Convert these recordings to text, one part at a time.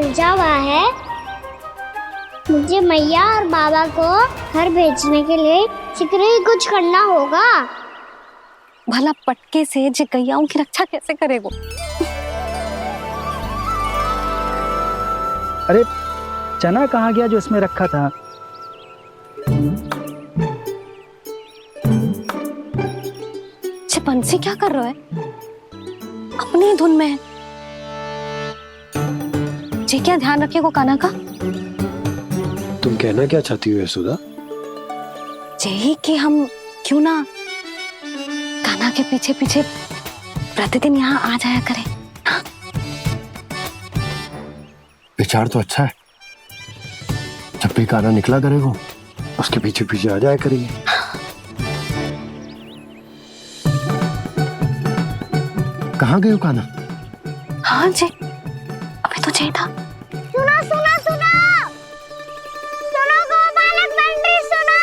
भेजा हुआ है। मुझे मैया और बाबा को घर भेजने के लिए शीघ्र ही कुछ करना होगा। भला पटके से जिगैयाओं की रक्षा कैसे करेगो? अरे चना कहाँ गया जो इसमें रखा था? बंसी क्या कर रहा है? अपनी धुन में है। जी क्या ध्यान रखिएगो कान्हा का। तुम कहना क्या चाहती हो यशोदा? यही कि हम क्यों ना कान्हा के पीछे पीछे प्रतिदिन यहाँ आ जाया करें। हाँ? विचार तो अच्छा है। जब भी कान्हा निकला करेगा उसके पीछे पीछे आ जाया करेंगे। कहाँ गए हो कान्हा? हाँ जी, अभी तो चाहिए था। सुनो सुनो सुनो सुनो गोपालक बंटी सुनो।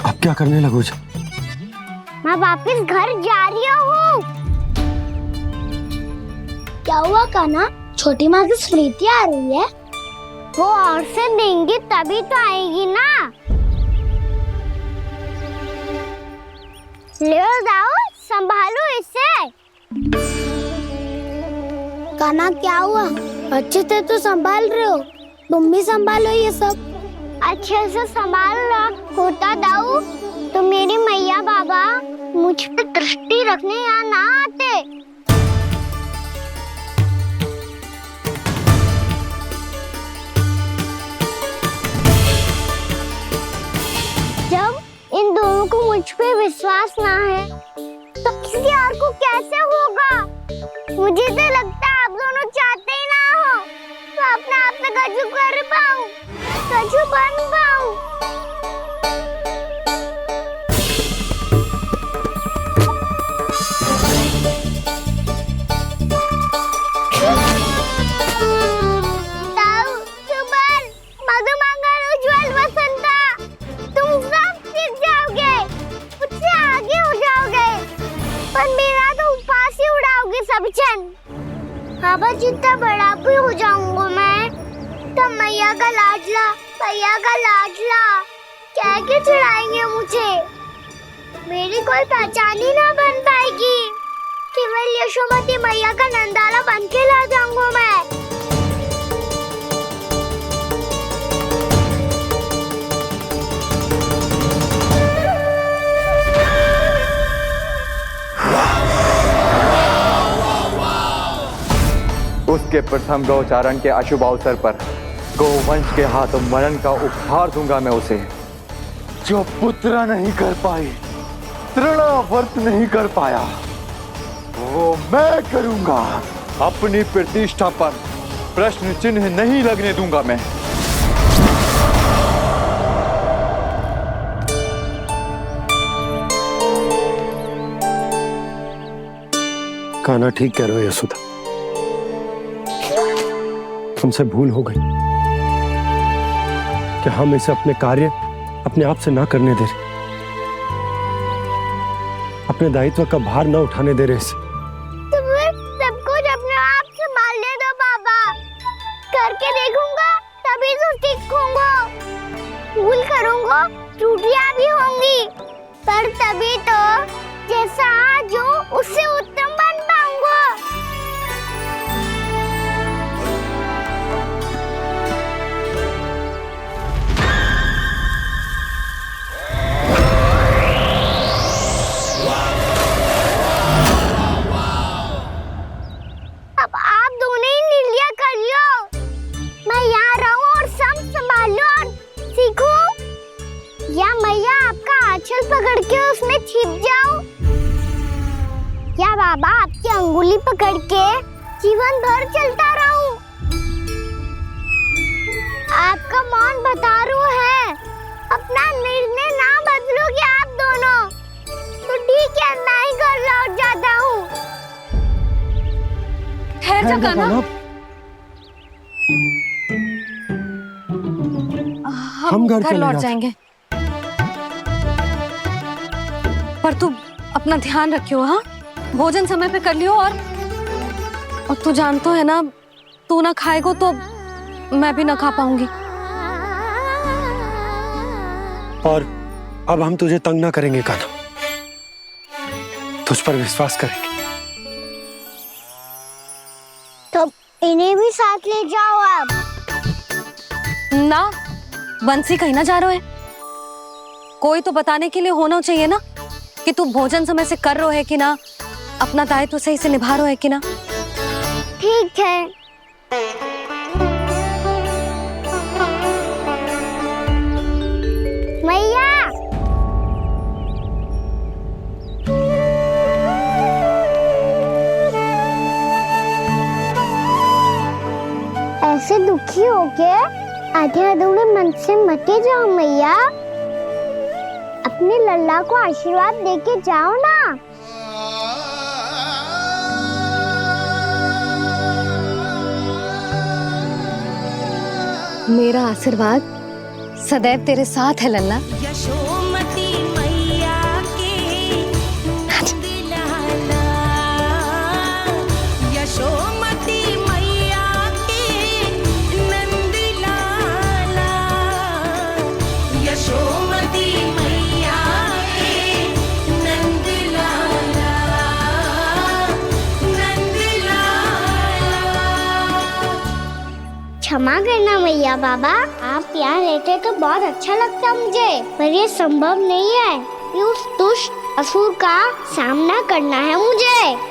आप क्या करने लगो? मैं वापस घर जा रही हूँ। क्या हुआ कान्हा? छोटी माँ की स्मृति आ रही है। वो और से देंगी तभी तो आएगी ना। ले जाओ, संभालो इसे। कान्हा क्या हुआ? अच्छे से तो संभाल रहे हो, तुम भी संभालो ये सब। अच्छे से संभाल रहा होता दाऊ तो मेरी मैया बाबा मुझ पे दृष्टि रखने यहाँ ना आते। जब इन दोनों को मुझ पे विश्वास ना है तो किसी और को कैसे होगा? मुझे तो लगता है आप दोनों चाहते ही ना हो तो अपने आप में गजू कर पाऊं, गजू बन पाऊं। बाबा जितना बड़ा भी हो जाऊंगा मैं तो मैया का लाडला कह के चिढ़ाएंगे मुझे। मेरी कोई पहचान ही ना बन पाएगी। केवल यशोमती मैया का नंदाला बन के ला जाऊंगा मैं। उसके प्रथम गौचारण के अशुभ अवसर पर गोवंश के हाथों मरण का उपहार दूंगा मैं उसे। जो पुत्र नहीं कर पाई, तृणावर्त नहीं कर पाया, वो मैं करूंगा। अपनी प्रतिष्ठा पर प्रश्न चिन्ह नहीं लगने दूंगा मैं। कान्हा ठीक कह रहे हो यशोदा, हमसे भूल हो गई कि हम इसे अपने कार्य अपने आप से ना करने दे रहे, अपने दायित्व का भार ना उठाने दे रहे इसे। तो फिर सब कुछ अपने आप संभालने दो बाबा। करके देखूंगा तभी तो सीखूंगा। भूल करूंगा, त्रुटियां भी होंगी, पर तभी तो जैसा आज हूँ उससे उत्तम बन पाऊंगा। अब आप दोनों ही निर्णय कर लो। मैं यहाँ रहूं और सब संभालूं और सीखूं, या मैया आपका आंचल पकड़ के उसमें छिप जाऊं, या बाबा आपकी अंगुली पकड़ के जीवन भर चलता रहूं। आपका मौन बतारू है। अपना निर्णय ना बदलोगे आप दोनों तो ठीक है, मैं ही घर लौट जाता हूँ। ठहर जा कान्हा। हम घर घर चले लौट जाते। जाएंगे, पर तू अपना ध्यान रखियो। हाँ, भोजन समय पे कर लियो। और तू जानतो है ना, तू ना खाएगो तो मैं भी ना खा पाऊंगी। और अब हम तुझे तंग ना करेंगे कान्हा, तुझ पर विश्वास करेंगे। तो इन्हें भी साथ ले जाओ अब। ना, बंसी कहीं ना जा रहे है। कोई तो बताने के लिए होना चाहिए ना कि तू भोजन समय से कर रहा है कि ना, अपना दायित्व सही से निभा रहा है कि ना। ठीक है। मैया, ऐसे दुखी हो के आधे अधूरे मन से मत जाओ मैया। अपने लल्ला को आशीर्वाद देके जाओ ना। मेरा आशीर्वाद सदैव तेरे साथ है लल्ला। यशोमती मैया के दिलाला, यशोमती मैया के नंदलाला, यशोमती मैया के नंदलाला, नंदलाला। क्षमा करना मैया बाबा, आप यहाँ रहते तो बहुत अच्छा लगता मुझे, पर ये संभव नहीं है। ये उस दुष्ट असुर का सामना करना है मुझे।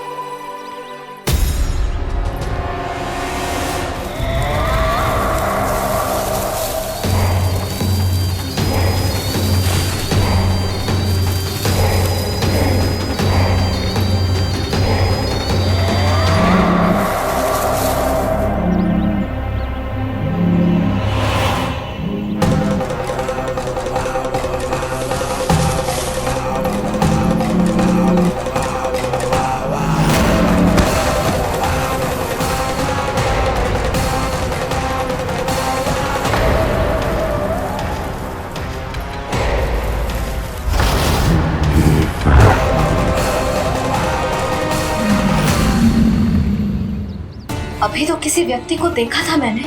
अभी तो किसी व्यक्ति को देखा था मैंने,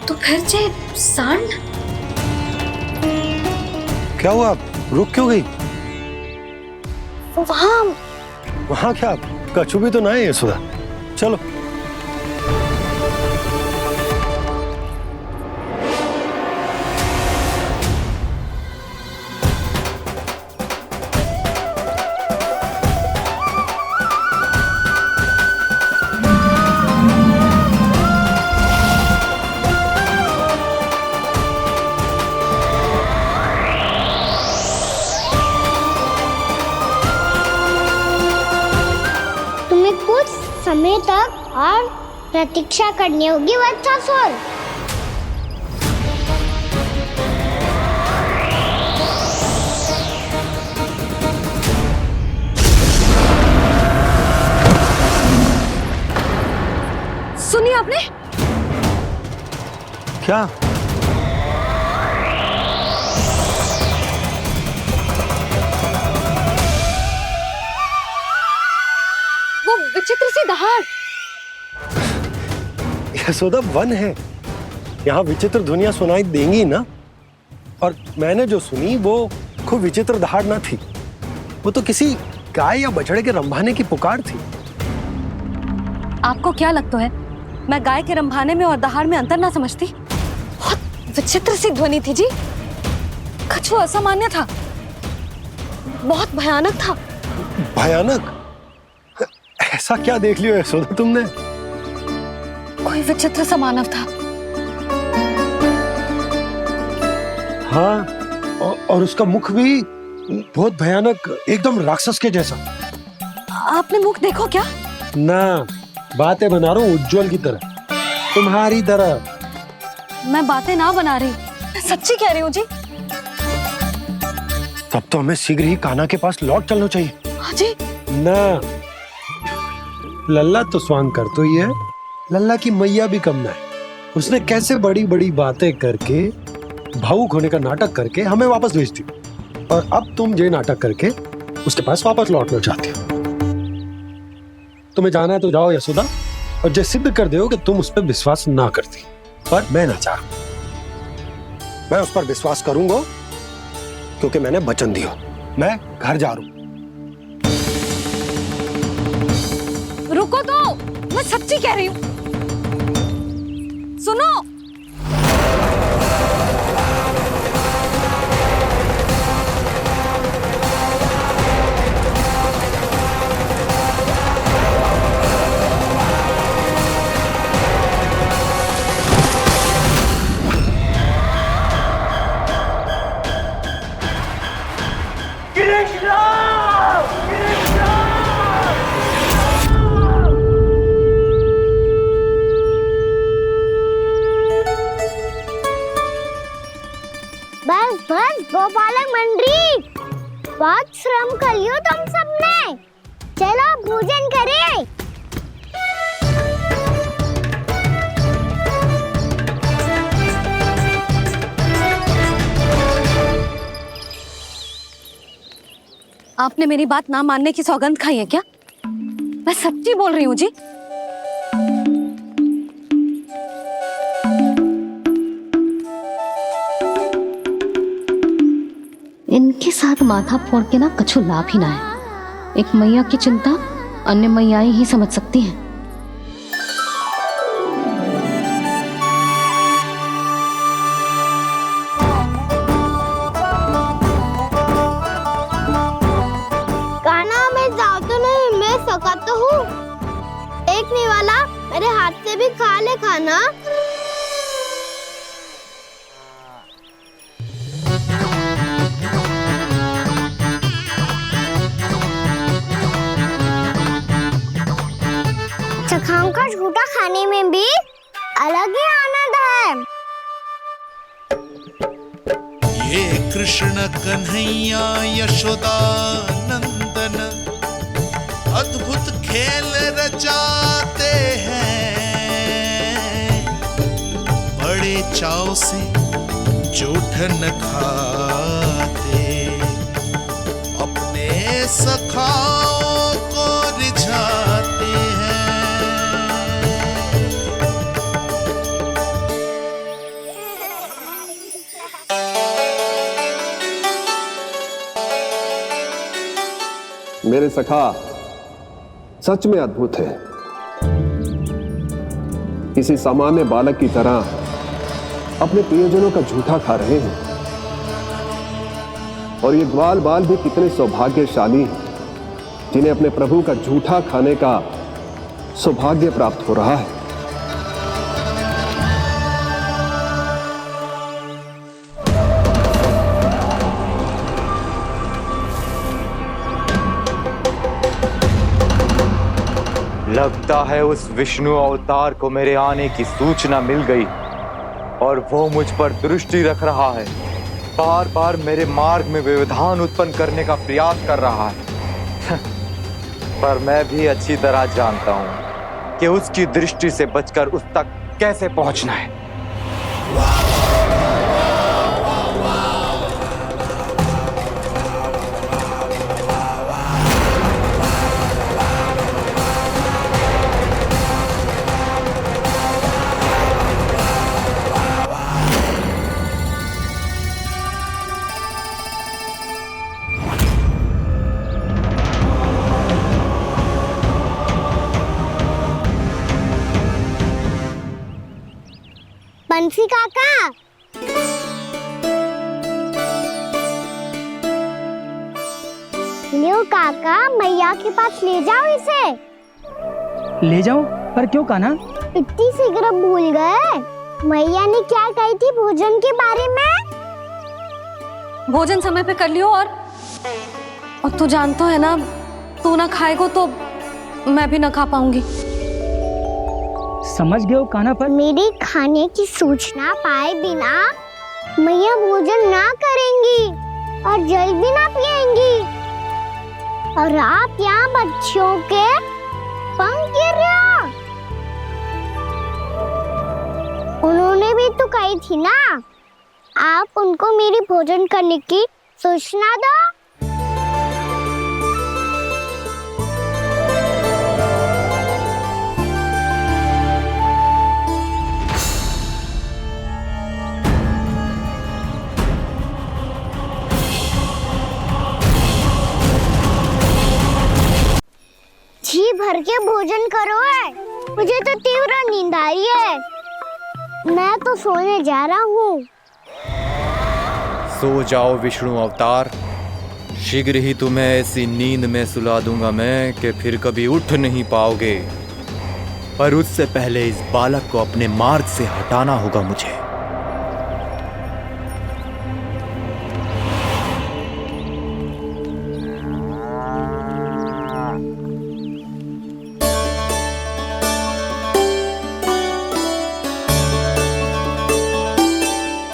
तो फिर जे सांड। क्या हुआ, रुक क्यों गई? वहाँ क्या कछु भी तो ना है यशोदा, चलो। कुछ समय तक और प्रतीक्षा करनी होगी वत्सासुर। सुनिए आपने क्या? वो विचित्र सी दहाड़। यशोदा, वन है, यहाँ विचित्र ध्वनियां सुनाई देंगी ना। और मैंने जो सुनी वो खूब विचित्र दहाड़ ना थी, वो तो किसी गाय या बछड़े के रंभाने की पुकार थी। आपको क्या लगता है मैं गाय के रंभाने में और दहाड़ में अंतर ना समझती? बहुत विचित्र सी ध्वनि थी जी, कुछ वो असामान्य था, बहुत भयानक था। भयानक? ऐसा क्या देख लियो यशोदा तुमने? कोई विचित्र सा मानव था। हाँ, और उसका मुख भी बहुत भयानक, एकदम राक्षस के जैसा। आपने मुख देखो क्या? ना, बातें बना रहा हूँ उज्जवल की तरह, तुम्हारी तरह। मैं बातें ना बना रही, मैं सच्ची कह रही हूँ जी। तब तो हमें शीघ्र ही कान्हा के पास लौट चलना चाहिए। हाँ जी। ना, लल्ला तो स्वांग कर तो ही है, लल्ला की मैया भी कम ना है। उसने कैसे बड़ी बड़ी बातें करके, भावुक होने का नाटक करके हमें वापस भेज दी, और अब तुम ये नाटक करके उसके पास वापस लौटना चाहती हो। तुम्हें जाना है तो जाओ यशोदा, और जो सिद्ध कर दो कि तुम उस पर विश्वास ना करती। पर मैं ना चाहूं, मैं उस पर विश्वास करूंगा क्योंकि मैंने वचन दिया। मैं घर जा रहा हूं। रुको तो, मैं सच्ची कह रही हूँ। सुनो, बस बस गोपालक मंडली, बहुत श्रम कर लियो तुम सबने। चलो भोजन करें। आपने मेरी बात ना मानने की सौगंध खाई है क्या? मैं सच्ची बोल रही हूँ जी। इनके साथ माथा फोड़ के ना कछु लाभ ही ना है। एक मैया की चिंता अन्य मैयाएं ही समझ सकती हैं। कान्हा, मैं जाऊँ तो नहीं, मैं सका तो हूँ। एक नहीं वाला मेरे हाथ से भी खा ले खाना। चखाओं का झूठा खाने में भी अलग ही आनंद है। ये कृष्ण कन्हैया यशोदा नंदन अद्भुत खेल रचाते हैं, बड़े चाव से जूठन खाते, अपने सखाओं को रिझाते हैं। मेरे सखा सच में अद्भुत है। किसी सामान्य बालक की तरह अपने प्रियजनों का झूठा खा रहे हैं। और ये ग्वाल बाल भी कितने सौभाग्यशाली हैं जिन्हें अपने प्रभु का झूठा खाने का सौभाग्य प्राप्त हो रहा है। लगता है उस विष्णु अवतार को मेरे आने की सूचना मिल गई और वो मुझ पर दृष्टि रख रहा है। बार बार मेरे मार्ग में व्यवधान उत्पन्न करने का प्रयास कर रहा है। पर मैं भी अच्छी तरह जानता हूं कि उसकी दृष्टि से बचकर उस तक कैसे पहुंचना है। बंसी काका, लियो काका, मैया के पास ले जाओ इसे। ले जाऊं? पर क्यों कान्हा? इतनी शीघ्र भूल गए? मैया ने क्या कही थी भोजन के बारे में? भोजन समय पे कर लियो। और तू जानता है ना, तू ना खाएगा तो मैं भी ना खा पाऊंगी। समझ गए हो कान्हा? पर मेरे खाने की सूचना पाए बिना मैया भोजन ना करेंगी और जल भी ना पिएंगी। और आप यहाँ बच्चों के पंख गिर रहे हो। उन्होंने भी तो कही थी ना, आप उनको मेरी भोजन करने की सूचना दो। भर के भोजन करो है। मुझे तो तीव्र नींद आई है। मैं तो सोने जा रहा हूँ। सो जाओ विष्णु अवतार, शीघ्र ही तुम्हें ऐसी नींद में सुला दूंगा मैं कि फिर कभी उठ नहीं पाओगे। पर उससे पहले इस बालक को अपने मार्ग से हटाना होगा मुझे।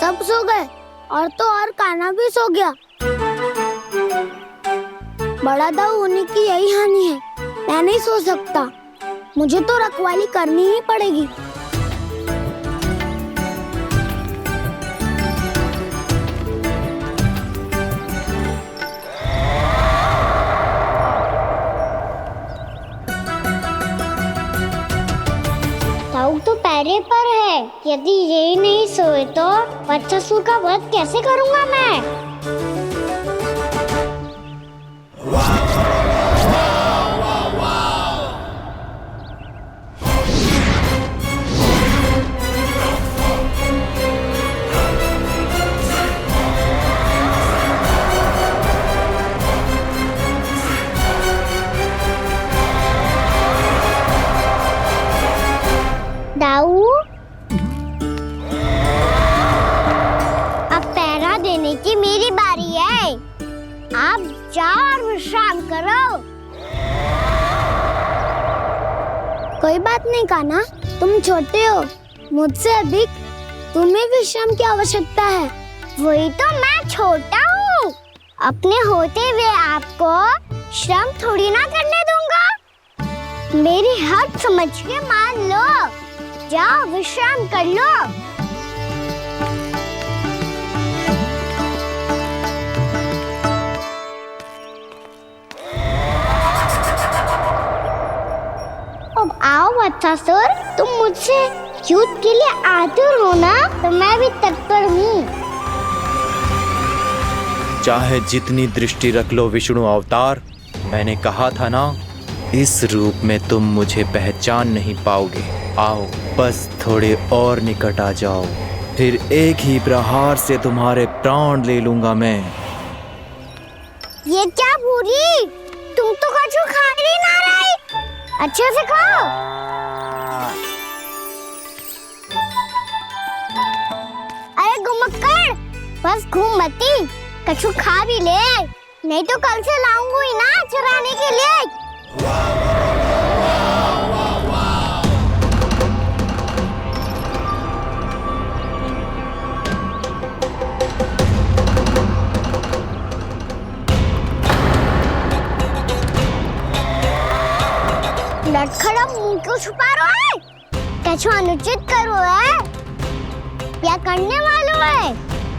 सब सो गए और तो और कान्हा भी सो गया। बड़ा दाऊ होने की यही हानि है। मैं नहीं सो सकता। मुझे तो रखवाली करनी ही पड़ेगी। दाऊ तो पैरे पर है। यदि यही नहीं सोए तो वत्सासुर का वध कैसे करूंगा मैं? दाऊ, अब पहरा देने की मेरी बारी है। आप जाओ और विश्राम करो। कोई बात नहीं कान्हा, तुम छोटे हो। मुझसे अधिक तुम्हें विश्राम की आवश्यकता है। वही तो, मैं छोटा हूँ। अपने होते हुए आपको श्रम थोड़ी ना करने दूंगा। मेरी हद समझ के मान लो। जाओ विश्राम कर लो। अब आओ वत्सासुर, तुम मुझसे युद्ध के लिए आतुर हो ना, तो मैं भी तत्पर हूँ। चाहे जितनी दृष्टि रख लो विष्णु अवतार, मैंने कहा था ना, इस रूप में तुम मुझे पहचान नहीं पाओगे। आओ, बस थोड़े और निकट आ जाओ, फिर एक ही प्रहार से तुम्हारे प्राण ले लूंगा मैं। ये क्या भूरी, तुम तो कछु खा ही ना रही। अच्छे से खाओ। अरे गुमक्कड़, बस घूम मती, कछु खा भी ले, नहीं तो कल से लाऊंगी ही ना चराने के लिए। लटखड़ा मुंह क्यों छुपा रहा है? कछु अनुचित करो है या करने वालों है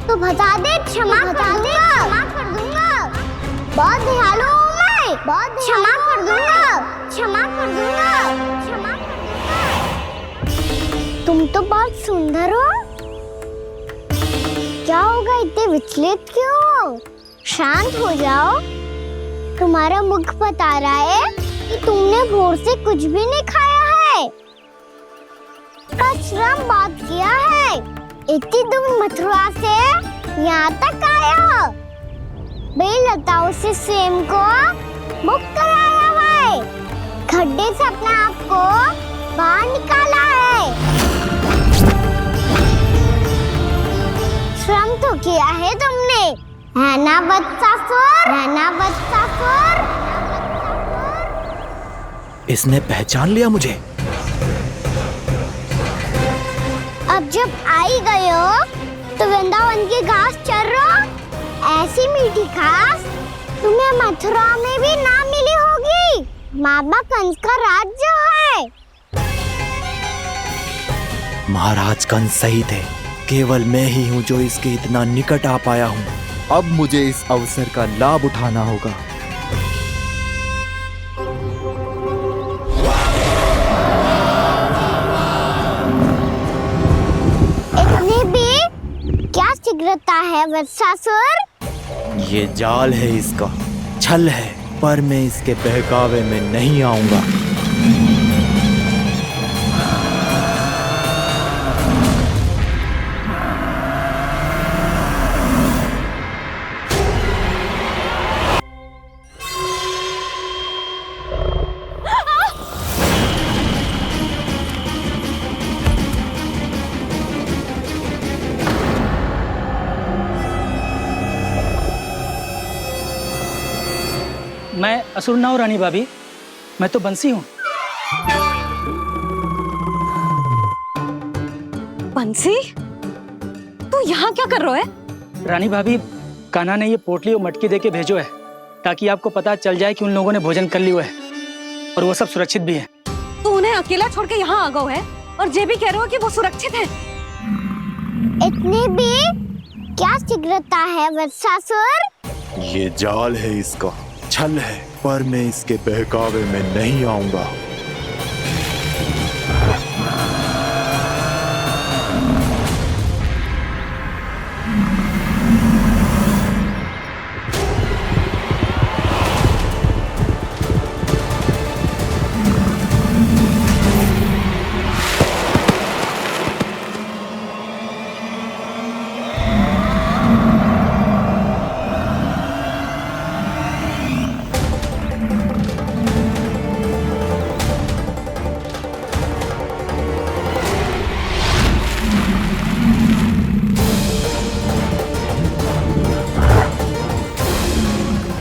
तो बता दे, क्षमा कर दूंगा। बहुत दयालु हूँ मैं, बहुत क्षमा कर दूंगा। तुम तो बहुत सुंदर हो। क्या होगा, इतने विचलित क्यों हो? शांत हो जाओ। तुम्हारा मुख बता रहा है कि तुमने भोर से कुछ भी नहीं खाया है। का श्रम बहुत किया है। इतनी दूर मथुरा से यहाँ तक आया हो। बेलताओं से स्वयं को मुक्त कराया हुआ है। खड्डे से अपने आप को बाहर निकाला है। श्रम तो किया है तुमने, है ना वत्सासुर? इसने पहचान लिया मुझे। अब जब आई गए हो तो वृंदावन की घास चर रहो। ऐसी मीठी घास तुम्हें मथुरा में भी ना मिली होगी। बाबा कंस का राज्य है। महाराज कंस सही थे, केवल मैं ही हूँ जो इसके इतना निकट आ पाया हूँ। अब मुझे इस अवसर का लाभ उठाना होगा। इतनी भी क्या शीघ्रता है वत्सासुर? ये जाल है इसका, छल है, पर मैं इसके बहकावे में नहीं आऊंगा। मैं असुर ना हूँ रानी भाभी, मैं तो बंसी हूँ। बंसी, तू यहाँ क्या कर रहा है? रानी भाभी, कान्हा ने ये पोटली और मटकी देके भेजो है ताकि आपको पता चल जाए कि उन लोगों ने भोजन कर लिया है और वो सब सुरक्षित भी है। तू उन्हें अकेला छोड़ के यहाँ आ गया है और ये भी कह रहे हो कि वो सुरक्षित है। इतनी भी क्या शीघ्रता है वत्सासुर? ये जाल है, इसका छल है, पर मैं इसके बहकावे में नहीं आऊंगा।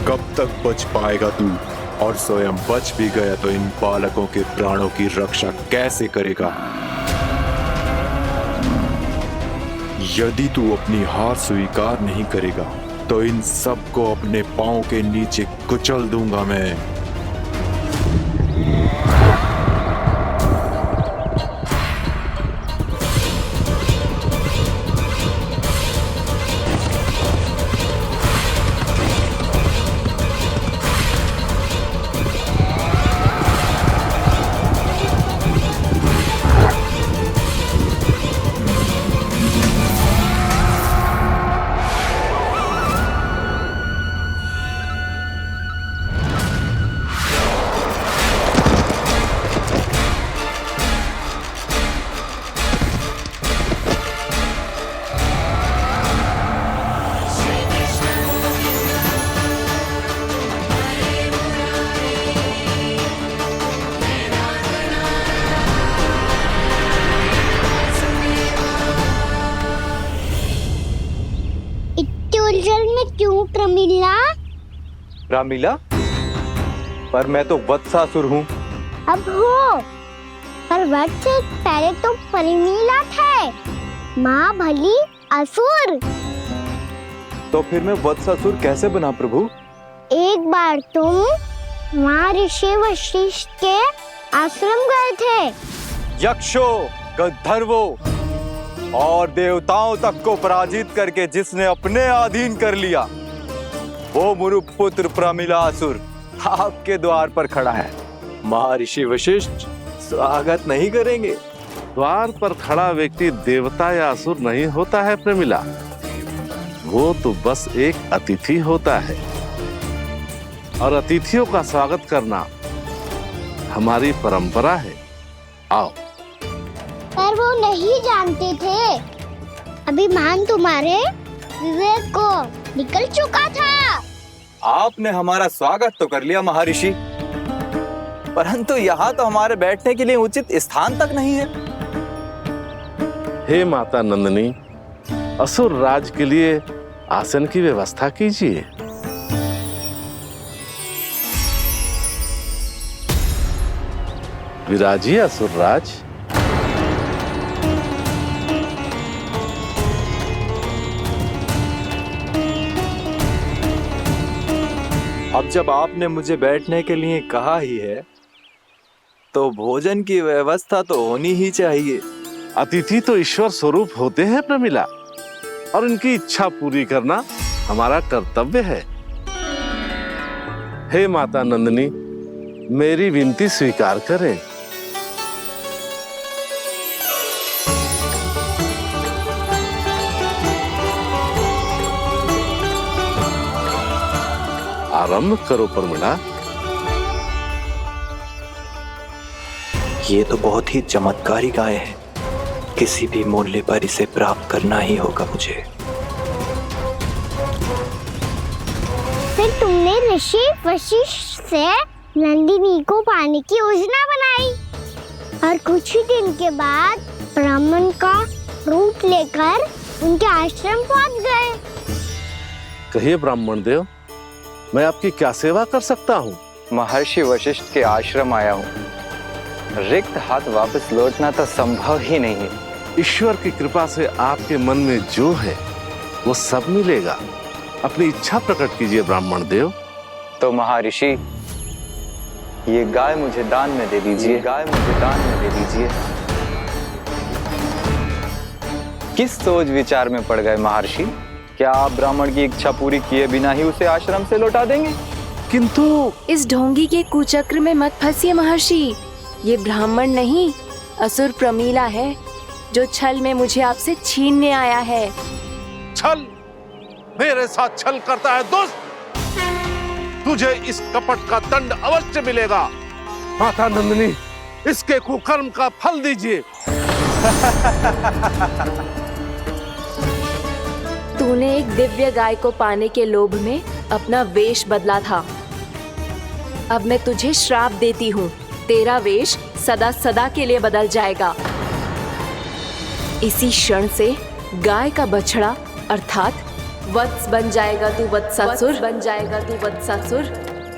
कब तक बच पाएगा तू? और स्वयं बच भी गया तो इन बालकों के प्राणों की रक्षा कैसे करेगा? यदि तू अपनी हार स्वीकार नहीं करेगा तो इन सबको अपने पांव के नीचे कुचल दूंगा मैं। उलझन में क्यों प्रमिला? रामीला, पर मैं तो वत्सासुर हूँ। अब हो, पर वक्त से पहले तो प्रमिला थे, माँ भली असुर। तो फिर मैं वत्सासुर कैसे बना प्रभु? एक बार तुम माँ ऋषि वशिष्ठ के आश्रम गए थे। यक्षों, गंधर्वों और देवताओं तक को पराजित करके जिसने अपने अधीन कर लिया, वो मुरुपुत्र प्रमिलासुर आपके द्वार पर खड़ा है। महर्षि वशिष्ठ स्वागत नहीं करेंगे? द्वार पर खड़ा व्यक्ति देवता या असुर नहीं होता है प्रमिला, वो तो बस एक अतिथि होता है और अतिथियों का स्वागत करना हमारी परंपरा है। आओ। पर वो नहीं जानते थे, अभिमान तुम्हारे विवेक को निकल चुका था। आपने हमारा स्वागत तो कर लिया महर्षि, परंतु यहाँ तो हमारे बैठने के लिए उचित स्थान तक नहीं है। हे माता नंदिनी, असुर राज के लिए आसन की व्यवस्था कीजिए। विराजिए असुर राज। अब जब आपने मुझे बैठने के लिए कहा ही है, तो भोजन की व्यवस्था तो होनी ही चाहिए। अतिथि तो ईश्वर स्वरूप होते हैं प्रमिला, और उनकी इच्छा पूरी करना हमारा कर्तव्य है। हे माता नंदिनी, मेरी विनती स्वीकार करें। आरंभ करो प्रमिला। ये तो बहुत ही चमत्कारी गाय है, किसी भी मूल्य पर इसे प्राप्त करना ही होगा मुझे। फिर तुमने ऋषि वशिष्ठ से नंदिनी को पाने की योजना बनाई और कुछ ही दिन के बाद ब्राह्मण का रूप लेकर उनके आश्रम पहुंच गए। कहिए ब्राह्मण देव, मैं आपकी क्या सेवा कर सकता हूँ? महर्षि वशिष्ठ के आश्रम आया हूँ। रिक्त हाथ वापस लौटना तो संभव ही नहीं है। ईश्वर की कृपा से आपके मन में जो है वो सब मिलेगा। अपनी इच्छा प्रकट कीजिए ब्राह्मण देव। तो महर्षि, ये गाय मुझे दान में दे दीजिए, गाय मुझे दान में दे दीजिए। किस सोच विचार में पड़ गए महर्षि? क्या आप ब्राह्मण की इच्छा पूरी किए बिना ही उसे आश्रम से लौटा देंगे? किंतु इस ढोंगी के कुचक्र में मत फंसिए महर्षि। ये ब्राह्मण नहीं, असुर प्रमीला है, जो छल में मुझे आपसे छीनने आया है। छल? मेरे साथ छल करता है दुष्ट? तुझे इस कपट का दंड अवश्य मिलेगा। माता नंदिनी, इसके कुकर्म का फल दीजिए। तूने एक दिव्य गाय को पाने के लोभ में अपना वेश बदला था। अब मैं तुझे श्राप देती हूँ, तेरा वेश सदा सदा के लिए बदल जाएगा। इसी क्षण से गाय का बछड़ा अर्थात वत्स बन जाएगा तू वत्सासुर, बन जाएगा तू वत्सासुर।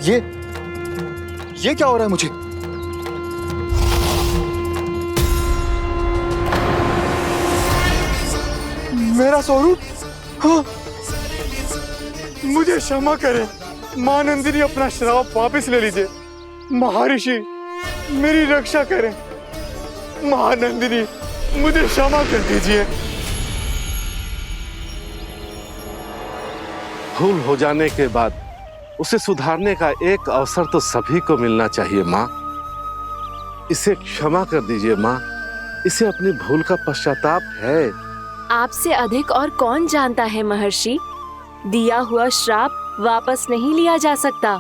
ये क्या हो रहा है मुझे? मेरा स्वरूप? हाँ। मुझे क्षमा करें मां नंदिनी, अपना श्राप वापस ले लीजिए। महर्षि, मेरी रक्षा करें। मां नंदिनी, मुझे क्षमा कर दीजिए। भूल हो जाने के बाद उसे सुधारने का एक अवसर तो सभी को मिलना चाहिए माँ। इसे क्षमा कर दीजिए माँ, इसे अपनी भूल का पश्चाताप है। आपसे अधिक और कौन जानता है महर्षि, दिया हुआ श्राप वापस नहीं लिया जा सकता।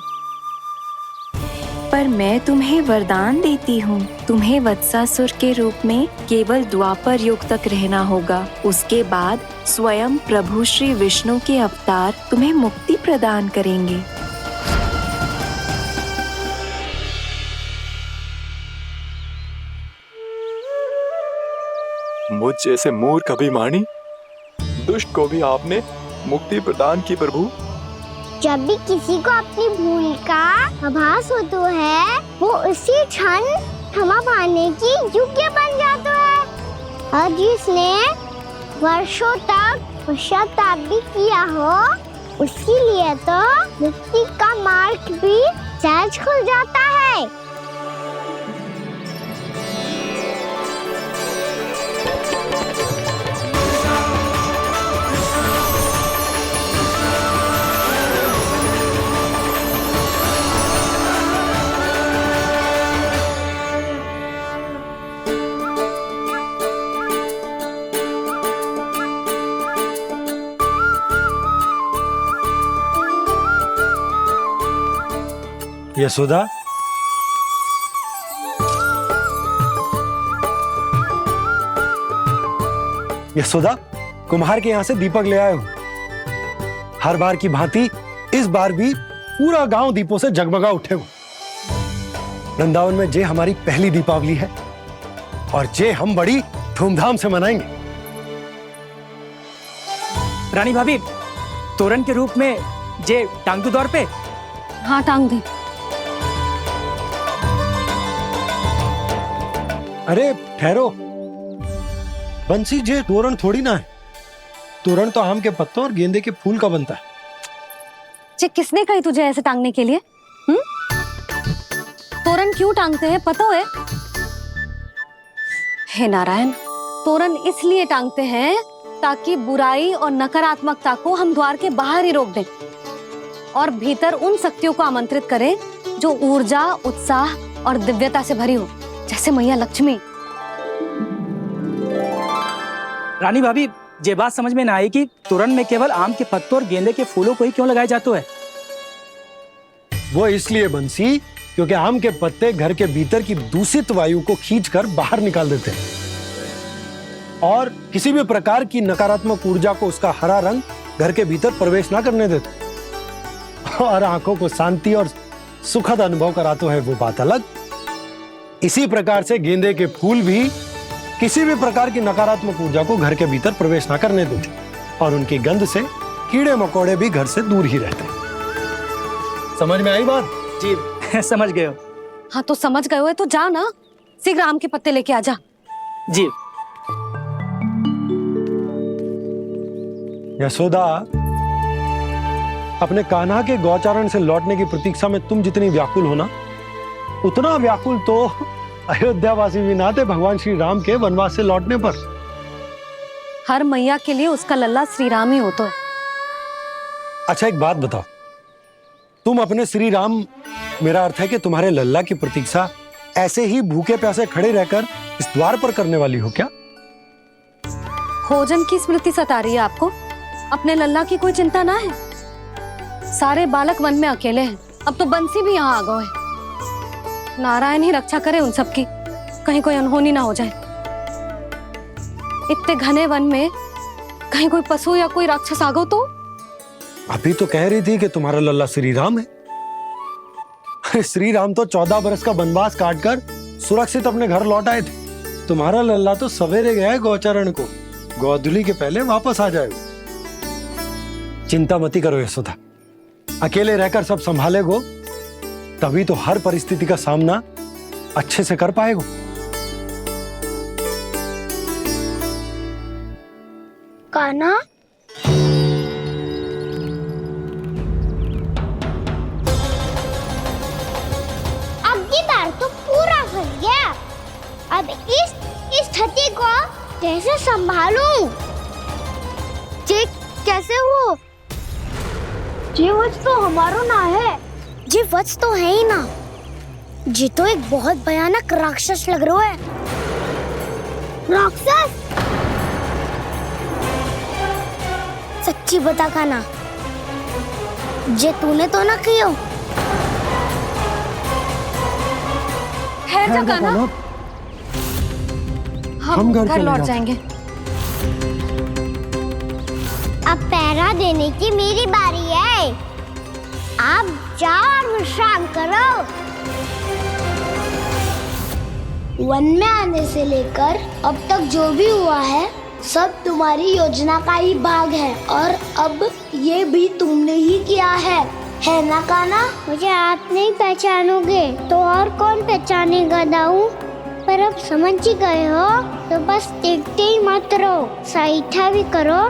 पर मैं तुम्हें वरदान देती हूँ, तुम्हें वत्सासुर के रूप में केवल द्वापर युग तक रहना होगा। उसके बाद स्वयं प्रभु श्री विष्णु के अवतार तुम्हें मुक्ति प्रदान करेंगे। मुझ जैसे मूर्ख अभिमानी दुष्ट को भी आपने मुक्ति प्रदान की प्रभु। जब भी किसी को अपनी भूल का आभास होता है, वो उसी क्षण क्षमा पाने की योग्य बन जाता है। और जिसने वर्षों तक पश्चाताप भी किया हो, उसके लिए तो मुक्ति का मार्ग भी सहज खुल जाता है। यशोदा, यशोदा, कुम्हार के यहाँ से दीपक ले आया हूं। हर बार की भांति इस बार भी पूरा गांव दीपों से जगमगा उठे हो। वृंदावन में जे हमारी पहली दीपावली है और जे हम बड़ी धूमधाम से मनाएंगे। रानी भाभी, तोरण के रूप में जे टांग दो दौर पे। हाँ, टांग दे। अरे ठहरो, बंसी, जे तोरण थोड़ी ना है। तोरण तो आम के पत्तों और गेंदे के फूल का बनता है। जे किसने कही तुझे ऐसे टांगने के लिए? तोरण क्यों टांगते हैं पता है? हे नारायण, तोरण इसलिए टांगते हैं ताकि बुराई और नकारात्मकता को हम द्वार के बाहर ही रोक दें और भीतर उन शक्तियों को आमंत्रित करें जो ऊर्जा, उत्साह और दिव्यता से भरी हो, जैसे मैया लक्ष्मी। रानी भाभी, ये बात समझ में ना आई कि तोरण में केवल आम के पत्तों और गेंदे के फूलों को ही क्यों लगाया जाता है। वो इसलिए बंसी क्योंकि आम के पत्ते घर के भीतर की दूषित वायु को खींचकर बाहर निकाल देते हैं और किसी भी प्रकार की नकारात्मक ऊर्जा को उसका हरा रंग घर के भीतर प्रवेश ना करने देते और आंखों को शांति और सुखद अनुभव कराते है, वो बात अलग। इसी प्रकार से गेंदे के फूल भी किसी भी प्रकार की नकारात्मक ऊर्जा को घर के भीतर प्रवेश ना करने देते और उनकी गंध से कीड़े मकोड़े भी घर से दूर ही रहते हैं। समझ में आई बात? जी समझ गए हो। हाँ तो समझ गए हो तो जा ना, शीघ्र आम के पत्ते लेके आ जा। जी। यशोदा, अपने कान्हा के गौचारण से लौटने की प्रतीक्षा में तुम जितनी व्याकुल हो ना, उतना व्याकुल तो अयोध्यावासी भी ना थे भगवान श्री राम के वनवास से लौटने पर। हर मैया के लिए उसका लल्ला श्री राम ही होता है। अच्छा एक बात बताओ, तुम अपने श्री राम, मेरा अर्थ है कि तुम्हारे लल्ला की प्रतीक्षा ऐसे ही भूखे प्यासे खड़े रहकर इस द्वार पर करने वाली हो क्या? भोजन की स्मृति सता रही है आपको? अपने लल्ला की कोई चिंता ना है। सारे बालक वन में अकेले हैं, अब तो बंसी भी यहाँ आ गए हैं। नारायण ही रक्षा करे उन सबकी, कहीं कोई अनहोनी ना हो जाए। इतने घने वन में कहीं कोई पशु या कोई राक्षस आ गो तो? अभी तो कह रही थी कि तुम्हारा लल्ला श्री राम है। श्री राम तो 14 बरस का वनवास काटकर सुरक्षित अपने घर लौट आए थे। तुम्हारा लल्ला तो सवेरे गया है गौचरण को, गोधूली के पहले वापस आ जाएगा। चिंता मती करो यशोदा, अकेले रहकर सब संभालेगो तभी तो हर परिस्थिति का सामना अच्छे से कर पाएगो। कान्हा, अब की बार तो पूरा फंस गया। अब इस स्थिति को कैसे संभालूं? ये कैसे हो? ये वच तो हमारो ना है। ये वच तो है ही ना। ये तो एक बहुत भयानक राक्षस लग रहा है। राक्षस? सच्ची बता कान्हा, ये तूने तो ना कियो? है जा कान्हा, हम घर लौट जाएंगे। अब पहरा देने की मेरी बारी है। आप जाओ और विश्राम करो। वन में आने से लेकर अब तक जो भी हुआ है सब तुम्हारी योजना का ही भाग है और अब ये भी तुमने ही किया है ना कान्हा? मुझे आप नहीं पहचानोगे तो और कौन पहचानेगा दाऊ? पर अब समझ ही गए हो तो बस देखते ही मत रहो, सहीठा भी करो।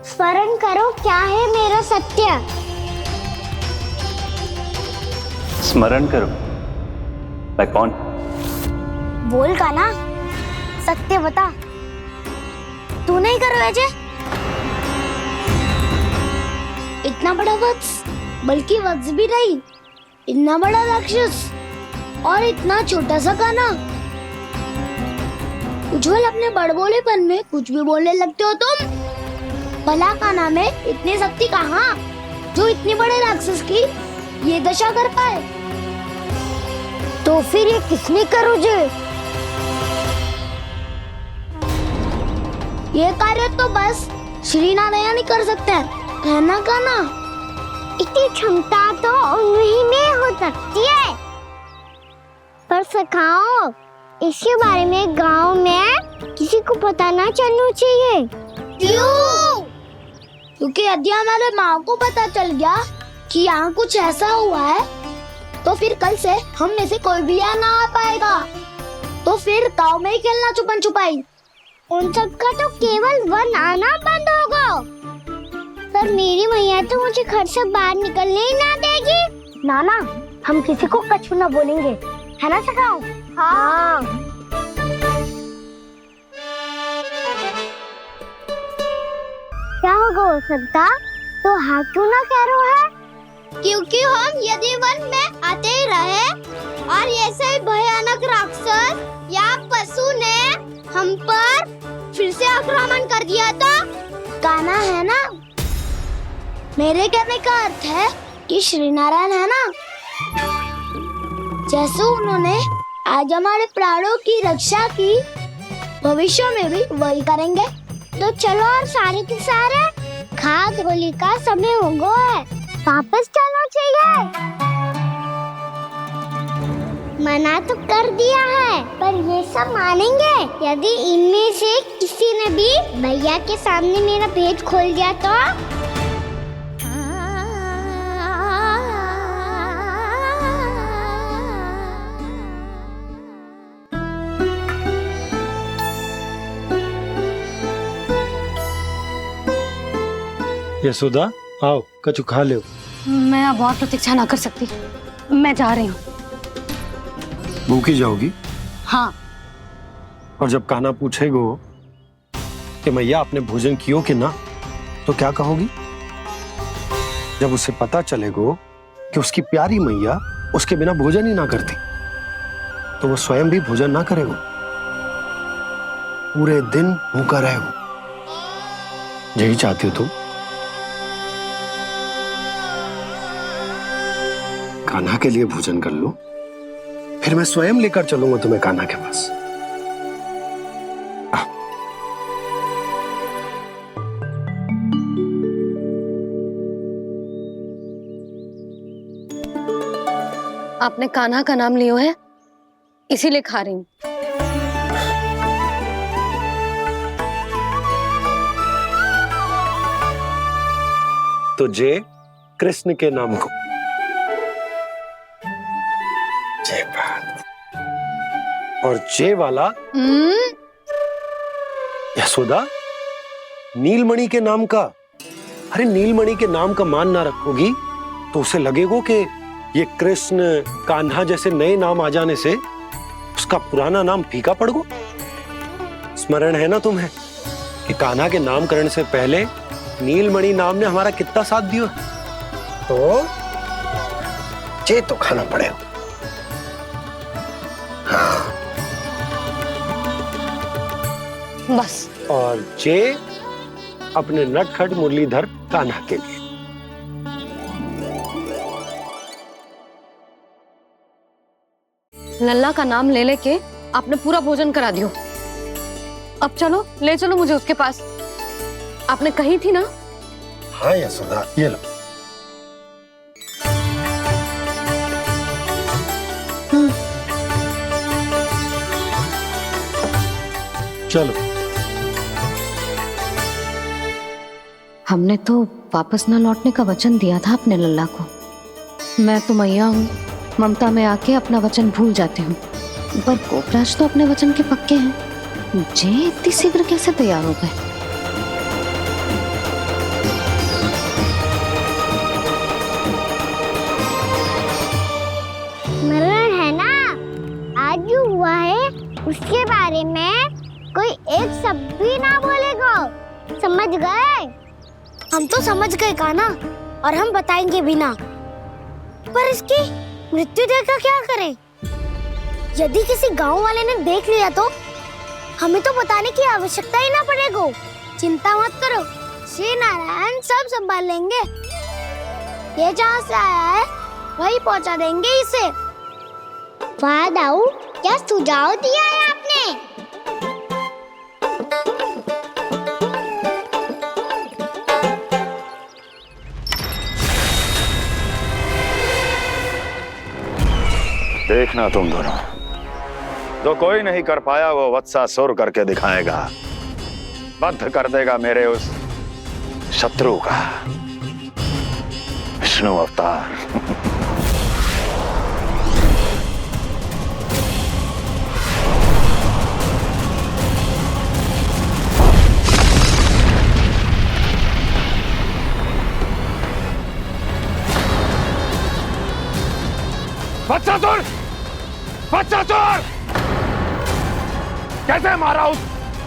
स्मरण करो क्या है मेरा सत्य। स्मरण करो? मैं कौन? बोल कान्हा, सत्य बता। तू नहीं करो अजय? इतना बड़ा वत्स, बल्कि वत्स भी नहीं, इतना बड़ा राक्षस और इतना छोटा सा कान्हा। उज्जवल अपने बड़बोलेपन में कुछ भी बोलने लगते हो तुम। भला कान्हा में इतनी शक्ति कहाँ जो इतने बड़े राक्षस की ये दशा कर पाए? तो फिर ये किसने करो जे? ये कार्य तो बस श्री नारायण ही कर सकते हैं, है ना कान्हा? इतनी क्षमता तो उन्हीं में हो सकती है, पर सखाओ इसके बारे में गांव में किसी को पता ना चलना चाहिए। क्यों? क्योंकि यदि हमारे माँ को पता चल गया कि यहाँ कुछ ऐसा हुआ है तो फिर कल से हम में से कोई भी यहाँ ना आ पाएगा। तो फिर गांव में ही खेलना छुपन छुपाई। उन सब का तो केवल वन आना बंद होगा, पर मेरी मैया तो मुझे घर से बाहर निकलने ही ना देगी। नाना, हम किसी को कछु ना बोलेंगे, है ना सखाओ? हाँ। क्या होगा हो सकता? तो हाँ क्यों ना कह रहा है? क्योंकि हम यदि वन में आते ही रहे और ऐसे भयानक राक्षस या पशु ने हम पर फिर से आक्रमण कर दिया तो? कान्हा, है ना? मेरे कहने का अर्थ है कि श्रीनारायण है ना, जैसे उन्होंने आज हमारे प्राणों की रक्षा की, भविष्य में भी वही करेंगे। तो चलो और सारे के सारे खाद होली का समय हो गया है, वापस चलना चाहिए। मना तो कर दिया है, पर ये सब मानेंगे? यदि इनमें से किसी ने भी भैया के सामने मेरा पेट खोल दिया तो? यशोदा आओ, कछु खा लो। मैं अब और प्रतीक्षा ना कर सकती, मैं जा रही हूँ। भूखी जाओगी? हाँ। और जब कान्हा पूछेगो कि मैया आपने भोजन कियो कि ना, तो क्या कहोगी? जब उसे पता चलेगो कि उसकी प्यारी मैया उसके बिना भोजन ही ना करती, तो वो स्वयं भी भोजन ना करेगो, पूरे दिन भूखा रहेगो। यही चाहती हो तुम? कान्हा के लिए भोजन कर लो, फिर मैं स्वयं लेकर चलूंगा तुम्हें कान्हा के पास। आपने कान्हा का नाम लियो है, इसीलिए खा रही हूँ। तो जय कृष्ण के नाम को। जय बात। और जय वाला यशोदा, नीलमणि के नाम का। अरे नीलमणि के नाम का मान ना रखोगी तो उसे लगेगा कि ये कृष्ण कान्हा जैसे नए नाम आ जाने से उसका पुराना नाम फीका पड़ गो। स्मरण है ना तुम्हें कि कान्हा के नामकरण से पहले नीलमणि नाम ने हमारा कितना साथ दिया? तो जे तो खाना पड़ेगा। हाँ। बस। और जे अपने नटखट मुरलीधर कान्हा के लिए। लल्ला का नाम ले लेके आपने पूरा भोजन करा दियो। अब चलो, ले चलो मुझे उसके पास। आपने कही थी ना? हाँ यशोदा, ये लो। चलो। हमने तो वापस ना लौटने का वचन दिया था अपने लल्ला को। मैं तो मैया हूँ, ममता में आके अपना वचन भूल जाती हूँ, पर गोपराज तो अपने वचन के पक्के हैं। जे इतनी शीघ्र कैसे तैयार हो गए? मरण है ना, आज जो हुआ है उसके बारे में कोई एक शब्द भी ना बोलेगा। समझ गए? हम तो समझ गए कान्हा, और हम बताएंगे भी ना। पर इसकी मृत्यु देखकर क्या करें? यदि किसी गांव वाले ने देख लिया तो हमें तो बताने की आवश्यकता ही ना पड़ेगा। चिंता मत करो, श्री नारायण सब संभाल लेंगे। ये जहाँ से आया है वही पहुँचा देंगे इसे। वाह दाऊ, क्या सुझाव दिया है आपने? देखना तुम दोनों, जो कोई नहीं कर पाया वो वत्सासुर करके दिखाएगा। बद्ध कर देगा मेरे उस शत्रु का विष्णु अवतार। वत्सासुर! वत्सासुर! कैसे मारा उस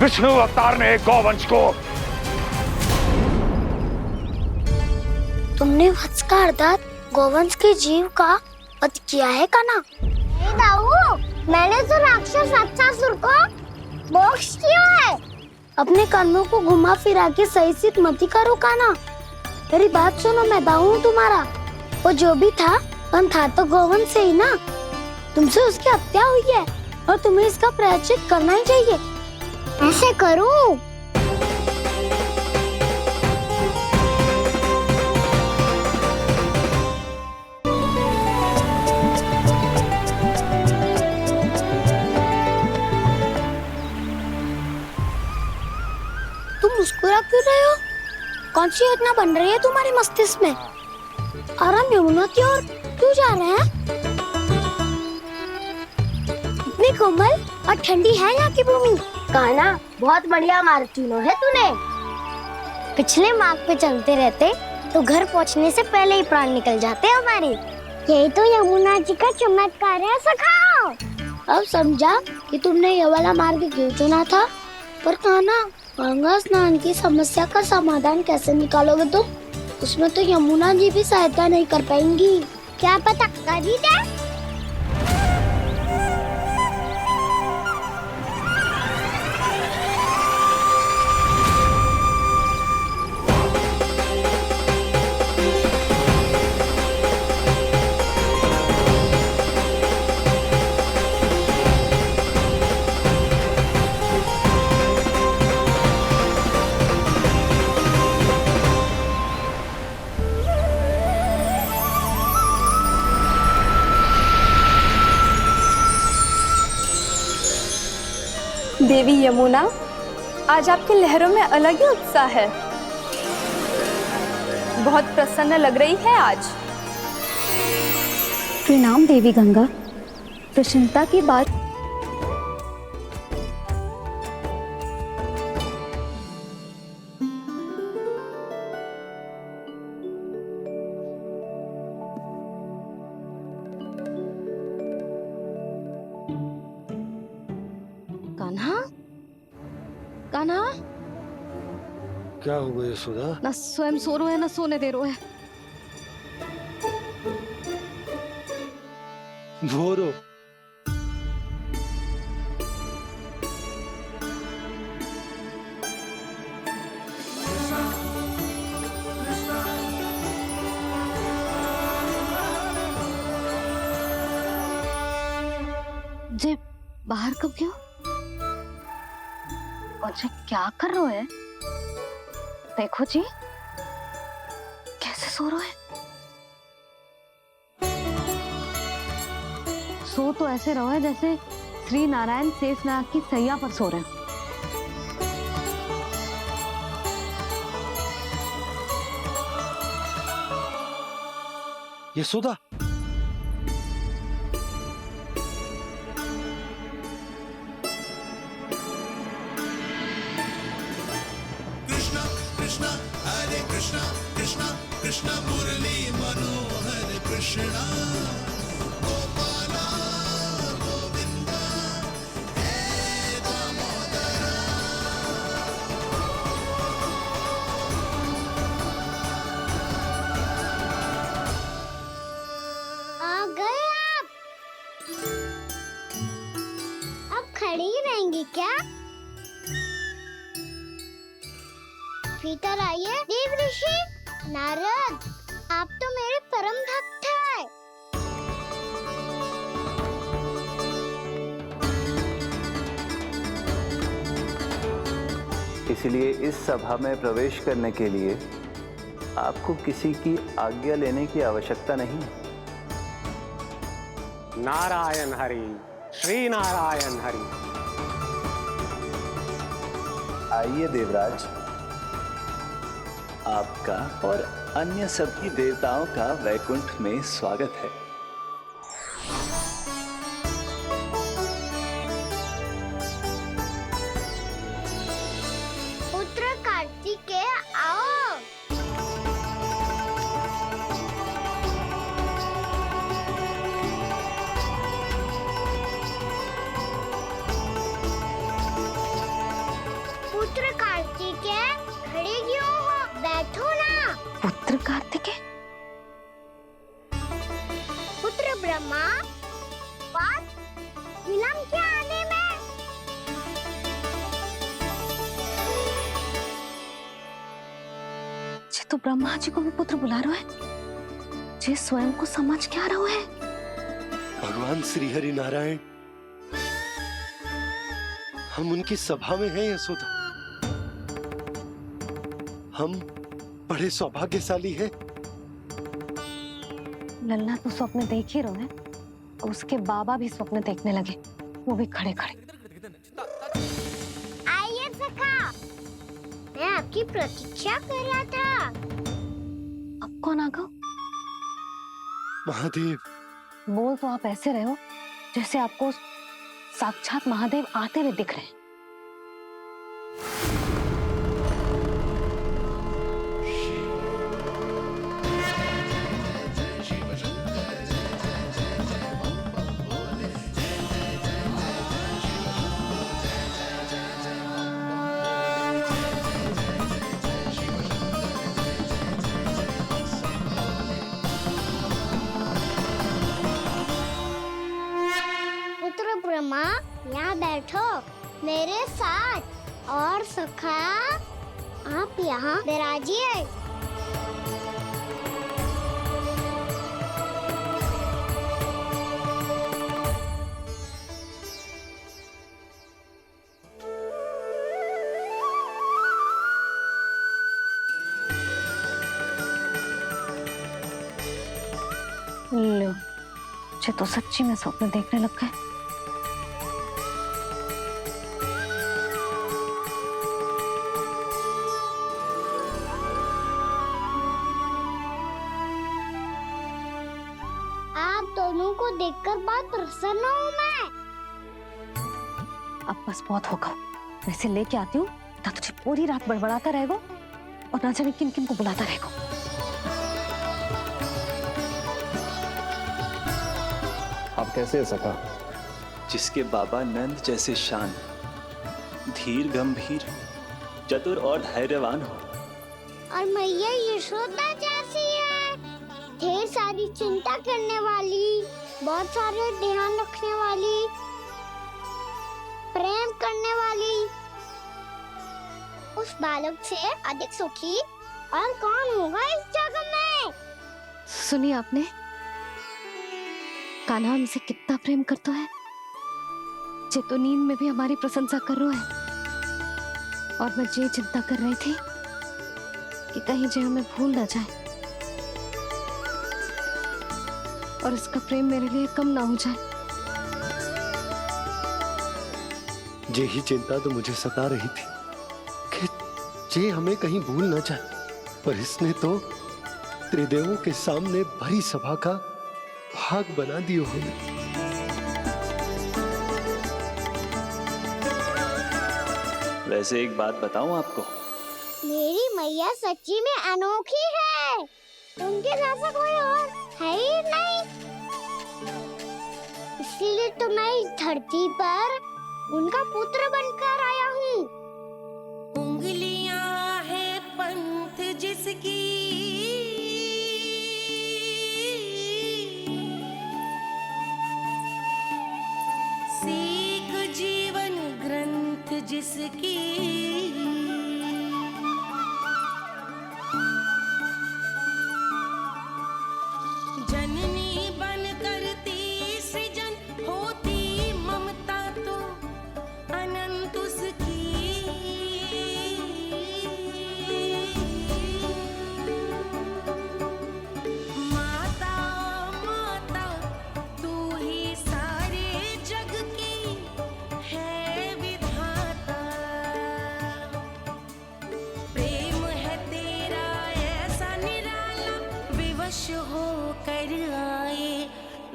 विष्णु अवतार ने गौवंश को? तुमने वत्स का अर्थात गोवंश के जीव का वध किया है कान्हा? नहीं दाऊ, मैंने तो राक्षस वत्सासुर को मोक्ष किया है। अपने कर्मों को घुमा फिरा के सही सिद्ध मत करो कान्हा। मेरी बात सुनो, मैं दाऊ हूँ तुम्हारा। वो जो भी था तो गोवंश से ही ना। तुमसे उसकी हत्या हुई है और तुम्हें इसका प्रायश्चित करना ही चाहिए। ऐसे करूं? तुम मुस्कुरा क्यों रहे हो? कौन सी योजना बन रही है तुम्हारे मस्तिष्क में? और हम यमुना की ओर क्यों जा रहे हैं? इतनी कोमल और ठंडी है यहाँ की भूमि। कान्हा, बहुत बढ़िया मार्ग चुना है तूने। पिछले मार्ग पे चलते रहते तो घर पहुँचने से पहले ही प्राण निकल जाते हमारे। यही तो यमुना जी का चमत्कार है सखा। अब समझा कि तुमने ये वाला मार्ग क्यों चुना था। पर कान्हा, गंगा स्नान की समस्या का समाधान कैसे निकालोगे तुम? उसमें तो यमुना जी भी सहायता नहीं कर पाएंगी। क्या पता कर ही दे। देवी यमुना, आज आपकी लहरों में अलग ही उत्साह है। बहुत प्रसन्न लग रही है आज। प्रणाम देवी गंगा। प्रसन्नता की बात कान्हा, कान्हा, क्या हो गया यशोदा? ना स्वयं सो रहे है ना सोने दे रहे है। भोरो, जे बाहर कब क्यों? और जे क्या कर रहे है? देखो जी, कैसे सो रहे हैं। सो तो ऐसे रहो है जैसे श्री नारायण शेषनाग की सैया पर सो रहे हैं। यशोदा, आ गए आप। अब खड़ी ही रहेंगी क्या? भीतर आइए। देव ऋषि नारद, आप तो मेरे परम भक्त हैं। इसलिए इस सभा में प्रवेश करने के लिए आपको किसी की आज्ञा लेने की आवश्यकता नहीं है। नारायण हरि, श्री नारायण हरि। आइए देवराज, आपका और अन्य सभी देवताओं का वैकुंठ में स्वागत है। पुत्र कार्तिकेय आओ। पुत्र कार्तिकेय, खड़े क्यों हो? बैठो ना। पुत्र कार्तिकेय, पुत्र ब्रह्मा, बात विलंब क्या आने में? जी तो ब्रह्मा जी को भी पुत्र बुला रहे हैं। तुझे स्वयं को समझ क्या रहा है? भगवान श्री हरि नारायण, हम उनकी सभा में हैं यशोदा। हम बड़े सौभाग्यशाली हैं। लल्ला तो स्वप्न देख ही रहे हैं, उसके बाबा भी स्वप्न देखने लगे, वो भी खड़े खड़े। आइए सखा, मैं आपकी प्रतीक्षा कर रहा था। अब कौन आ गया? महादेव। बोल तो आप ऐसे रहे हो जैसे आपको साक्षात महादेव आते हुए दिख रहे हैं। पुत्र ब्रह्मा, यहाँ बैठो मेरे साथ। और सखा, आप यहाँ विराजिए। लो, मुझे तो सच्ची में स्वप्न देखने लग गए। आप दोनों को देखकर बहुत प्रसन्न हूँ मैं। अब बस बहुत होगा, वैसे लेके आती हूँ ना, तुझे पूरी रात बड़बड़ाता रहेगा और ना जाने किन किन को बुलाता रहेगा। आप कैसे है सखा? जिसके बाबा नंद जैसे शान, धीर गंभीर, चतुर और धैर्यवान हो, और मैया यशोदा जैसी है, ढेर सारी चिंता करने वाली, बहुत सारे ध्यान रखने वाली, प्रेम करने वाली। उस बालक से अधिक सुखी और कौन होगा इस जगत में? सुनिए आपने, कान्हा हमसे कितना प्रेम करता है, जे तो नींद में भी हमारी प्रशंसा कर रहा है। और मैं ये चिंता कर रही थी कि कहीं जे हमें भूल ना जाए और इसका प्रेम मेरे लिए कम ना हो जाए। यही चिंता तो मुझे सता रही थी कि जे हमें कहीं भूल ना जाए, पर इसने तो त्रिदेवों के सामने भरी सभा का भाग बना दियो हमें। वैसे एक बात बताऊं आपको, मेरी मैया सच्ची में अनोखी है, उनके जैसा कोई और है ही नहीं। इसीलिए तो मैं इस धरती पर उनका पुत्र बनकर आया हूँ। उंगलियां है पंथ जिसकी, सीख जीवन ग्रंथ जिसकी, जननी बन करती सृजन होती ममता तो अनंत उसकी। माता माता तू ही सारे जग की है विधाता, प्रेम है तेरा ऐसा निराला, विवश हो कर आए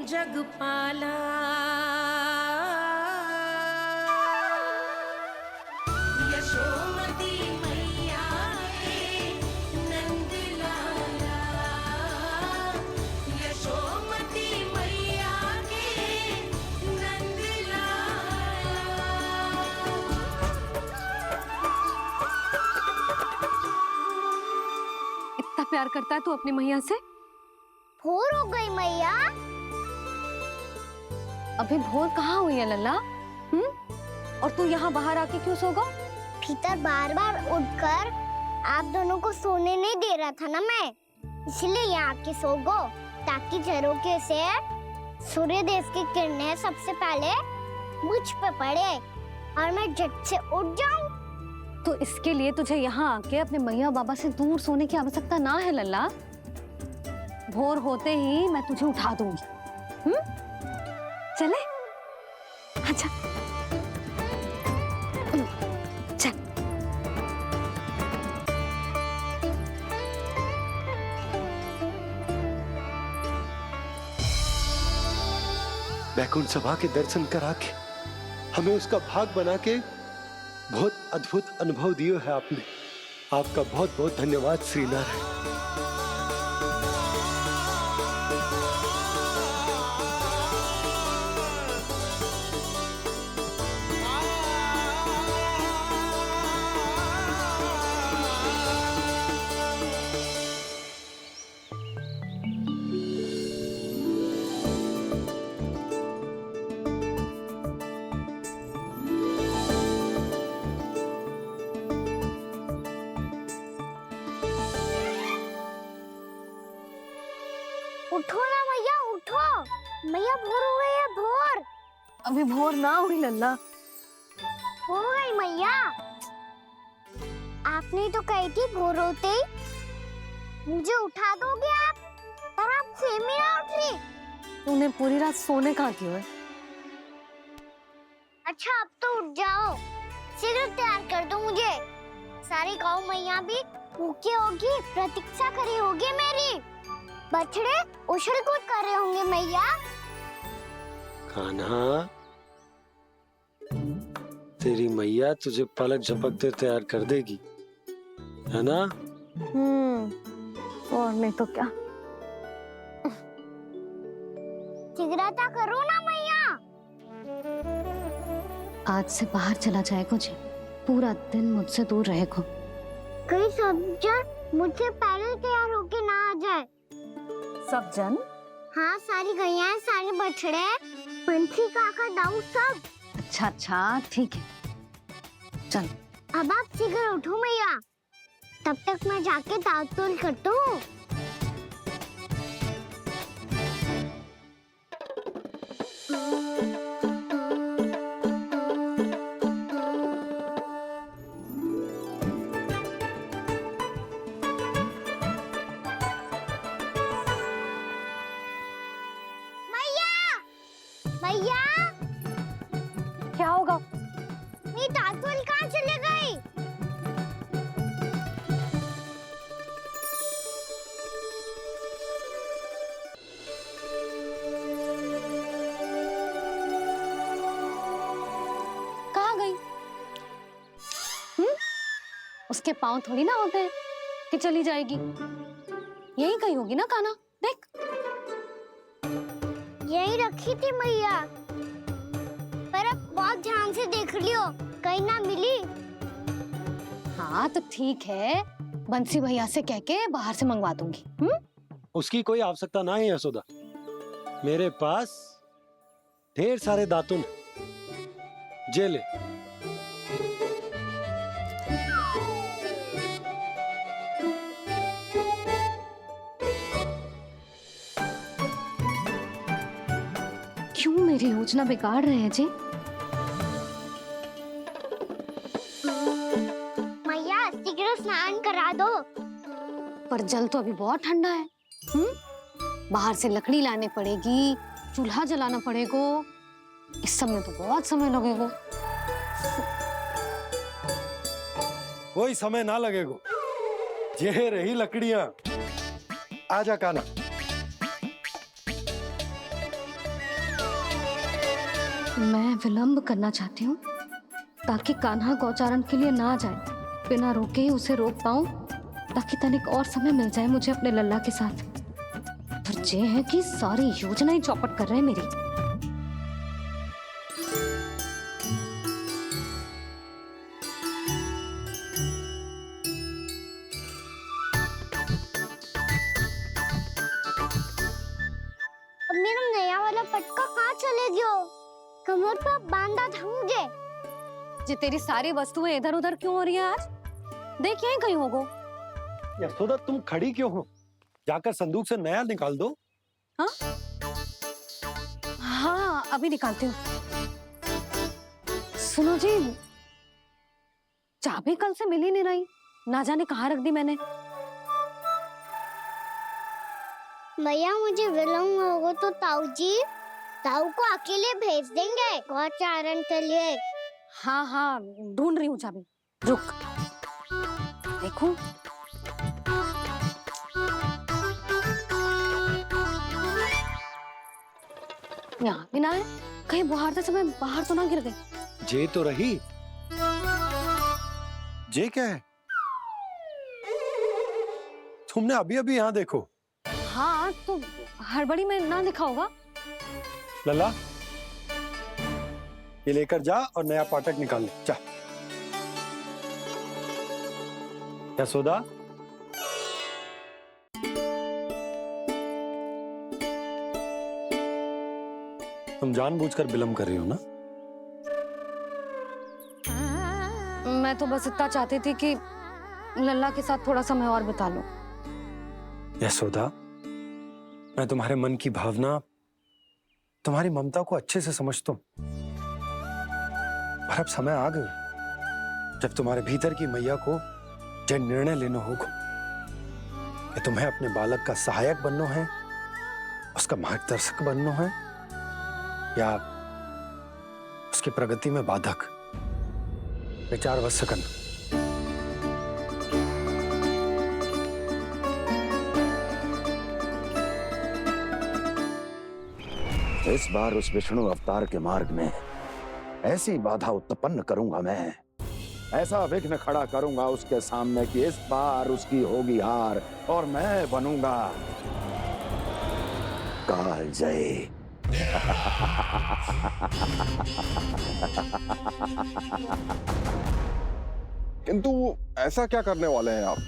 जग पाला। यशोमती मैया के नंद लाला, यशोमती मैया के नंद लाला। इतना प्यार करता है तू अपनी मैया से? भोर हो गई मैया। अभी भोर कहाँ हुई है लल्ला? और तू यहाँ बाहर आके क्यों सो गया? भीतर बार बार उठकर आप दोनों को सोने नहीं दे रहा था ना मैं, इसलिए यहाँ आके सो गो ताकि झरोके से सूर्य देव की किरणें सबसे पहले मुझ पे पड़े और मैं झट से उठ जाऊं। तो इसके लिए तुझे यहाँ आके अपने मैया बाबा से दूर सोने की आवश्यकता ना है लल्ला। भोर होते ही मैं तुझे उठा दूंगी। चले? अच्छा चल। वैकुंठ सभा के दर्शन करा के हमें उसका भाग बना के बहुत अद्भुत अनुभव दिए है आपने। आपका बहुत बहुत धन्यवाद श्रीनारायण। उठो ना मैया, उठो। मैया भोर हो गई है, भोर। अभी भोर ना हुई लल्ला। हो गई मैया। आपने तो कही थी भोर होते ही मुझे उठा दोगे आप, और आप फिर भी ना उठी। तूने पूरी रात सोने कहाँ की है? अच्छा अब तो उठ जाओ, शीघ्र तैयार कर दो मुझे। सारी गाँव मैया भी भूखी होगी, प्रतीक्षा करी होगी मेरी। बछड़े उछल कूद कर रहे होंगे मैया। कान्हा, तेरी मैया तुझे पलक झपकते तैयार कर देगी, है ना? और नहीं तो क्या। शीघ्रता करो ना मैया। आज से बाहर चला जाएगा जी, पूरा दिन मुझसे दूर रहेगा। कहीं सब जन मुझसे पहले तैयार होके ना आ जाए। सब जन? हाँ, सारी गैया, सारे बछड़े, पंछी, काका, दाऊ सब। अच्छा अच्छा ठीक है, चल। अब आप शीघ्र उठो मैया, तब तक मैं जाके ताल-तोल करता हूँ। मैया, क्या होगा? मेरी ताल-तोल कहाँ चले गई? कहाँ गई? उसके पाँव थोड़ी ना होते हैं कि चली जाएगी। यही कहीं होगी ना कान्हा, देख। यही रखी थी मैया, पर अब बहुत ध्यान से देख लियो, कहीं ना मिली। हाँ तो ठीक है, बंसी भैया से कह के बाहर से मंगवा दूंगी। उसकी कोई आवश्यकता ना है यशोदा, मेरे पास ढेर सारे दातुन। जे ले। क्यों मेरी योजना बिगाड़ रहे हैं जी? मैया शीघ्र स्नान करा दो। पर जल तो अभी बहुत ठंडा है। बाहर से लकड़ी लाने पड़ेगी, चूल्हा जलाना पड़ेगा। इस सब में तो बहुत समय लगेगा। कोई समय ना लगेगा, ये रही लकड़ियां। आजा कान्हा। मैं विलंब करना चाहती हूँ ताकि कान्हा गौचारण के लिए ना जाए। बिना रोके ही उसे रोक पाऊं, ताकि तनिक और समय मिल जाए मुझे अपने लल्ला के साथ। पर ये है कि सारी योजना ही चौपट कर रहे हैं मेरी। अब मेरा नया वाला पटका कहाँ चले गयो? कमर पर बांधा था मुझे। ये तेरी सारी वस्तुएं इधर उधर क्यों हो रही है आज? देख यहीं कहीं होगो। यशोदा तुम खड़ी क्यों हो? जाकर संदूक से नया निकाल दो। हाँ हाँ, अभी निकालती हूँ। सुनो जी, चाबी कल से मिल ही नहीं रही, ना जाने कहाँ रख दी मैंने। भैया मुझे विलम्ब होगा तो ताऊ को अकेले भेज देंगे गौचारण के लिए। हाँ हाँ, ढूंढ रही हूँ चाबी, रुक। देखूं। यहाँ भी ना है, कहीं बहारते समय बाहर तो ना गिर गई। जे तो रही। जे क्या है? तुमने अभी अभी यहाँ देखो। हाँ तो हड़बड़ी में ना लिखा होगा। लला, ये लेकर जा और नया पाठक निकाल ले, जा। यशोदा, तुम जानबूझकर विलम्ब कर रही हो ना? मैं तो बस इतना चाहती थी कि लल्ला के साथ थोड़ा समय और बिता लूं। यशोदा, मैं तुम्हारे मन की भावना, तुम्हारी ममता को अच्छे से समझता हूं। पर अब समय आ गया जब तुम्हारे भीतर की मैया को यह निर्णय लेना होगा कि तुम्हें अपने बालक का सहायक बनना है, उसका मार्गदर्शक बनना है, या उसकी प्रगति में बाधक। विचार अवश्य करना। इस बार उस विष्णु अवतार के मार्ग में ऐसी बाधा उत्पन्न करूंगा मैं, ऐसा विघ्न खड़ा करूंगा उसके सामने कि इस बार उसकी होगी हार और मैं बनूंगा कालजयी। किंतु ऐसा क्या करने वाले हैं आप?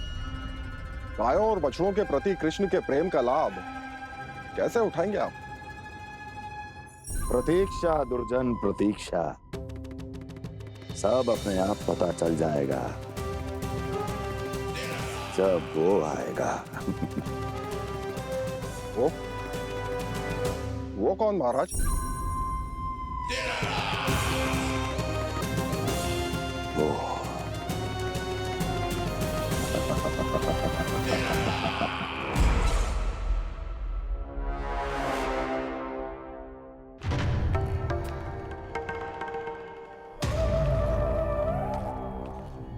गायों और बछड़ों के प्रति कृष्ण के प्रेम का लाभ कैसे उठाएंगे आप? प्रतीक्षा दुर्जन प्रतीक्षा, सब अपने आप पता चल जाएगा जब वो आएगा। वो कौन महाराज? वो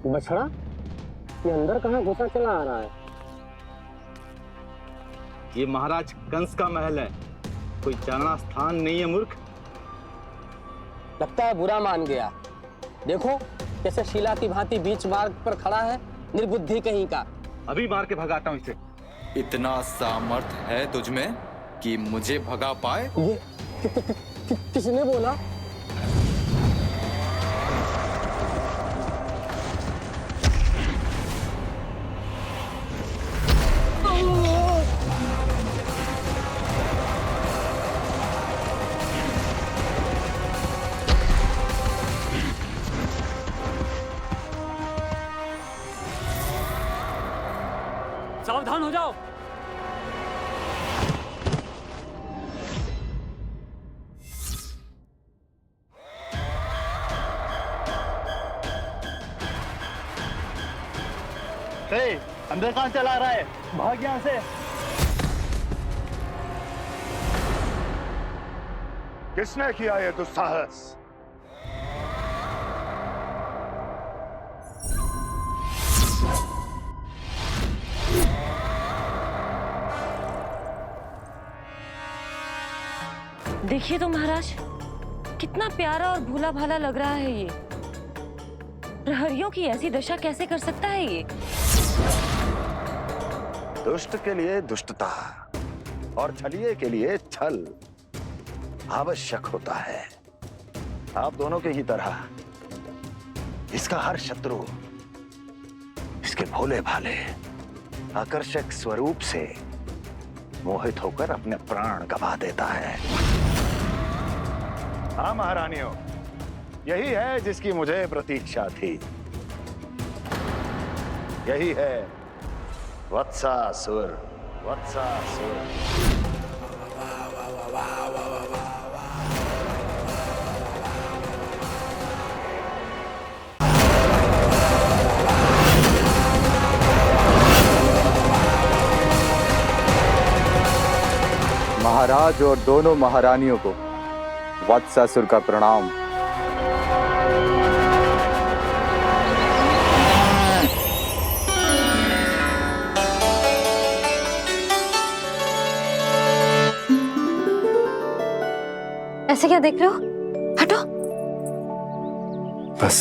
बछड़ा, ये अंदर कहाँ घुसा चला आ रहा है? ये महाराज कंस का महल है, कोई चारणा स्थान नहीं है मूर्ख। लगता है बुरा मान गया। देखो कैसे शीला की भांति बीच मार्ग पर खड़ा है, निर्बुद्धि कहीं का। अभी मार के भगाता हूँ इसे। इतना सामर्थ है तुझमें कि मुझे भगा पाए? ये किसने बोला? सावधान हो जाओ। अंदर कहाँ चला रहा है? भाग यहाँ से। किसने किया ये दुस्साहस? देखिए तो महाराज, कितना प्यारा और भोला भाला लग रहा है ये। प्रहरियों की ऐसी दशा कैसे कर सकता है ये? दुष्ट के लिए दुष्टता और छलिए के लिए छल आवश्यक होता है। आप दोनों के ही तरह इसका हर शत्रु इसके भोले भाले आकर्षक स्वरूप से मोहित होकर अपने प्राण गंवा देता है। हाँ महारानियों, यही है जिसकी मुझे प्रतीक्षा थी। यही है वत्सासुर। वत्सासुर। महाराज और दोनों महारानियों को वत्सासुर का प्रणाम। ऐसे क्या देख रहे हो? हटो। बस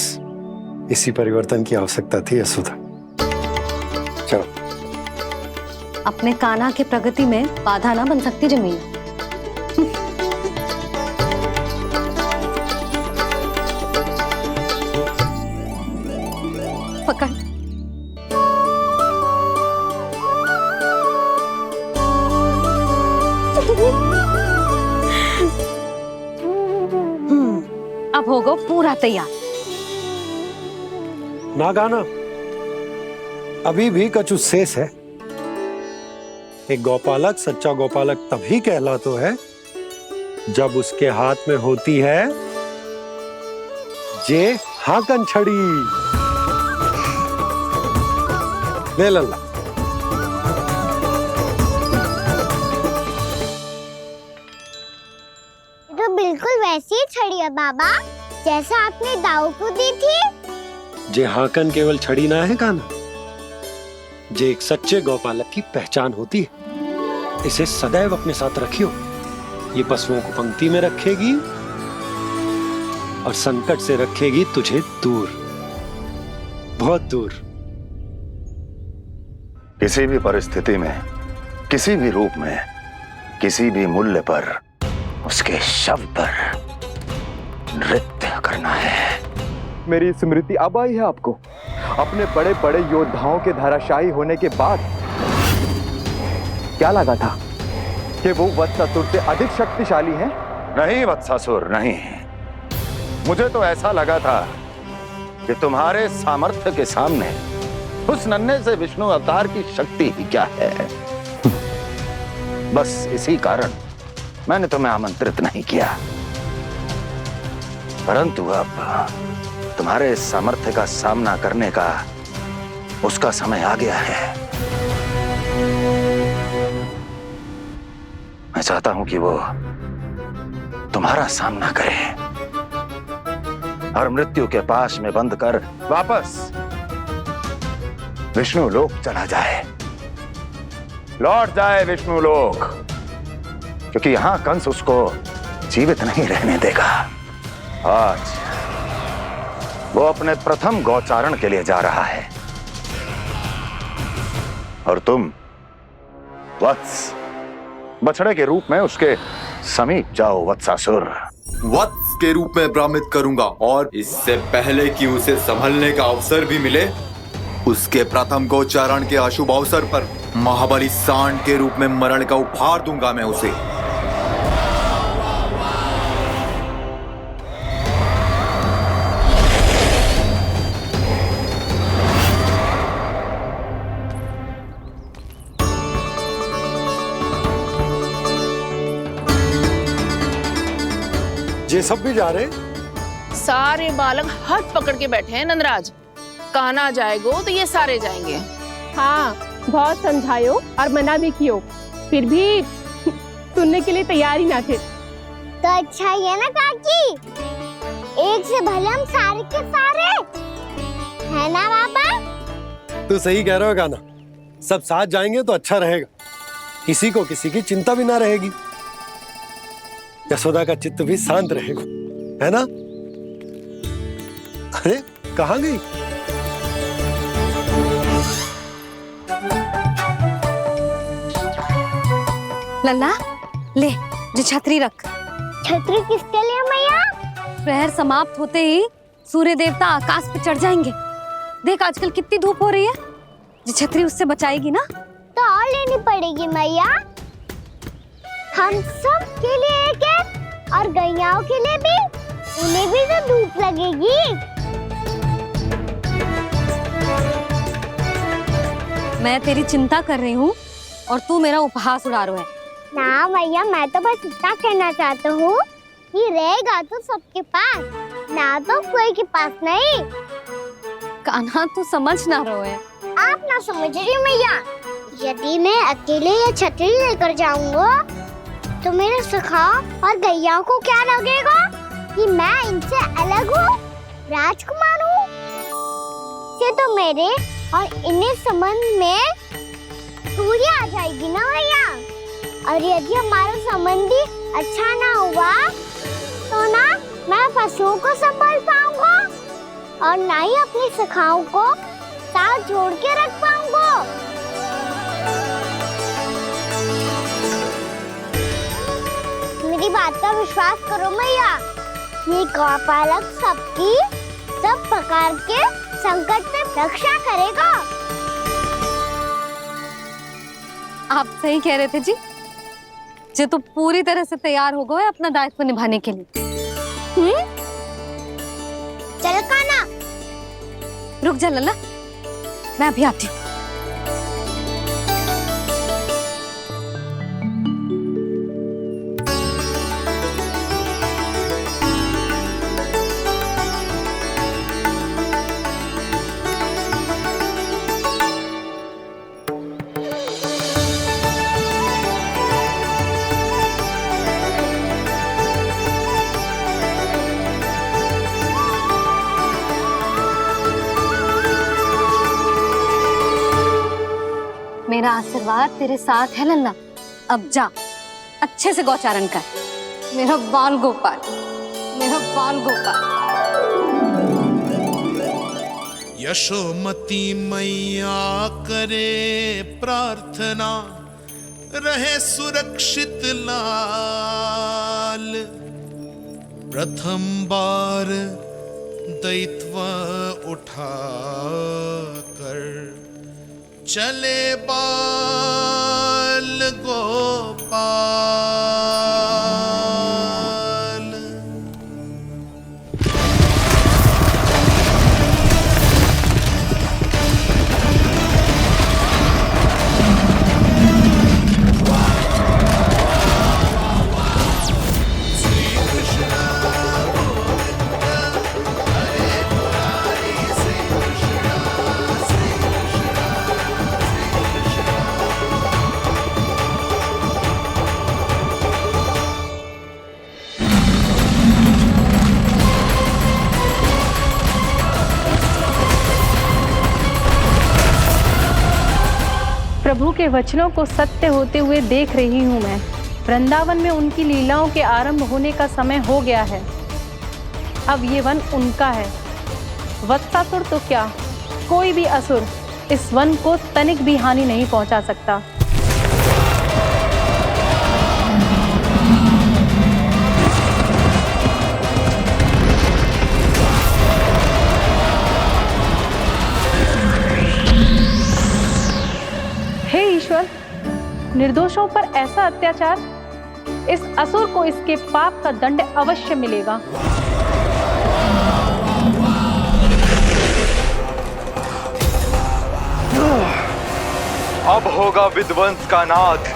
इसी परिवर्तन की आवश्यकता थी यशोदा। चलो। अपने कान्हा की प्रगति में बाधा ना बन सकती जमीन। पकड़। अब होगा पूरा तैयार। ना गाना, अभी भी कछु शेष है। एक गौपालक सच्चा गौपालक तभी कहलाता है जब उसके हाथ में होती है जे हाकन छड़ी। ले लल्ला। तो बिल्कुल वैसी ही छड़ी है बाबा जैसा आपने दाऊ को दी थी। जे हाकन केवल छड़ी ना है कान्हा, जे एक सच्चे गौपालक की पहचान होती है। इसे सदैव अपने साथ रखियो। ये पशुओं को पंक्ति में रखेगी और संकट से रखेगी तुझे दूर, बहुत दूर। किसी भी परिस्थिति में, किसी भी रूप में, किसी भी मूल्य पर उसके शव पर नृत्य करना है। मेरी स्मृति अब आई है आपको? अपने बड़े बड़े योद्धाओं के धराशायी होने के बाद क्या लगा था कि वो वत्सासुर से अधिक शक्तिशाली हैं? नहीं वत्सासुर, नहीं। मुझे तो ऐसा लगा था कि तुम्हारे सामर्थ्य के सामने उस नन्हे से विष्णु अवतार की शक्ति ही क्या है। बस इसी कारण मैंने तुम्हें आमंत्रित नहीं किया। परंतु अब तुम्हारे सामर्थ्य का सामना करने का उसका समय आ गया है। मैं चाहता हूं कि वो तुम्हारा सामना करे और मृत्यु के पाश में बंद कर वापस विष्णु लोक चला जाए, लौट जाए विष्णु लोक, क्योंकि यहां कंस उसको जीवित नहीं रहने देगा। आज वो अपने प्रथम गौचारण के लिए जा रहा है और तुम वत्स बछड़े के रूप में उसके समीप जाओ वत्सासुर। वत्स के रूप में भ्रमित करूंगा और इससे पहले कि उसे संभलने का अवसर भी मिले, उसके प्रथम गोचारण के अशुभ अवसर पर महाबली सांड के रूप में मरण का उपहार दूंगा मैं उसे। ये सब भी जा रहे? सारे बालक हाथ पकड़ के बैठे हैं नंदराज। कान्हा जाएगो तो ये सारे जाएंगे। हाँ, बहुत समझायो और मना भी कियो, फिर भी सुनने के लिए तैयार ही ना थे। तो अच्छा ही है ना काकी, एक से भले हम सारे के सारे है ना बाबा। तू सही कह रहे हो गाना, सब साथ जाएंगे तो अच्छा रहेगा, किसी को किसी की चिंता भी ना रहेगी, यशोदा का चित्त भी शांत रहेगा, है ना? अरे कहाँ गई? लल्ला ले, जी छतरी रख। छतरी किसके लिए मैया? प्रहर समाप्त होते ही सूर्य देवता आकाश पे चढ़ जाएंगे। देख आजकल कितनी धूप हो रही है, जी छतरी उससे बचाएगी ना। तो और लेनी पड़ेगी मैया, हम सब के लिए एक एक और गैयाओं के लिए भी, उन्हें भी तो धूप लगेगी। मैं तेरी चिंता कर रही हूँ और तू मेरा उपहास उड़ा रहा है। ना मैया, मैं तो बस इतना कहना चाहता हूँ कि रहेगा तो सबके पास, ना तो कोई के पास नहीं। कान्हा तू समझ ना रहो है। आप ना समझ रही मैया, यदि मैं अकेले ये छतरी लेकर जाऊंगा तो मेरे सखा और गैयाओं को क्या लगेगा कि मैं इनसे अलग हूँ, राजकुमार हूँ? ये तो मेरे और इन्हें संबंध में दूरी आ जाएगी ना भैया। और यदि हमारा संबंध ही अच्छा ना हुआ तो ना मैं पशुओं को संभाल पाऊंगा और ना ही अपनी सखाओं को साथ जोड़ के रख पाऊंगा। मेरी बात का विश्वास करो भैया, ये गौपालक सबकी सब प्रकार के संकट से रक्षा करेगा। आप सही कह रहे थे जी। जे तो पूरी तरह से तैयार हो गए अपना दायित्व निभाने के लिए। चल काना, रुक जा लल्ला, मैं अभी आती हूँ। मेरा आशीर्वाद तेरे साथ है लल्ला। अब जा, अच्छे से गौचारण कर। मेरा बाल गोपाल, मेरा बाल गोपाल। यशोमती मैया करे प्रार्थना, रहे सुरक्षित लाल। प्रथम बार दैत्व उठा कर चले बाल गोपाल। श्री कृष्ण प्रभु के वचनों को सत्य होते हुए देख रही हूँ मैं। वृंदावन में उनकी लीलाओं के आरंभ होने का समय हो गया है। अब ये वन उनका है। वत्सासुर तो क्या, कोई भी असुर इस वन को तनिक भी हानि नहीं पहुंचा सकता। हे ईश्वर, निर्दोषों पर ऐसा अत्याचार, इस असुर को इसके पाप का दंड अवश्य मिलेगा। अब होगा विध्वंस का नाद।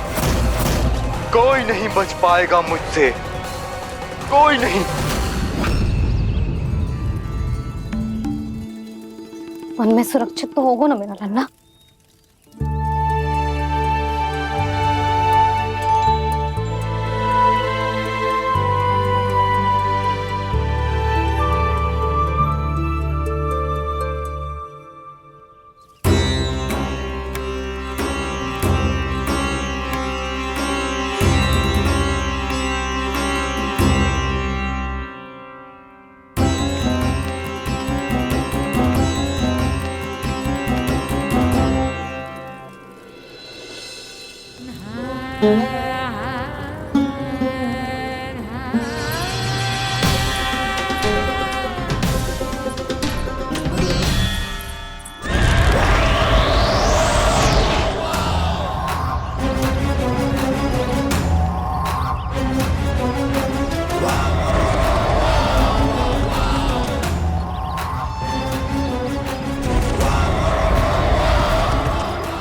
कोई नहीं बच पाएगा मुझसे, कोई नहीं। वन में सुरक्षित तो होगा ना मेरा लल्ला।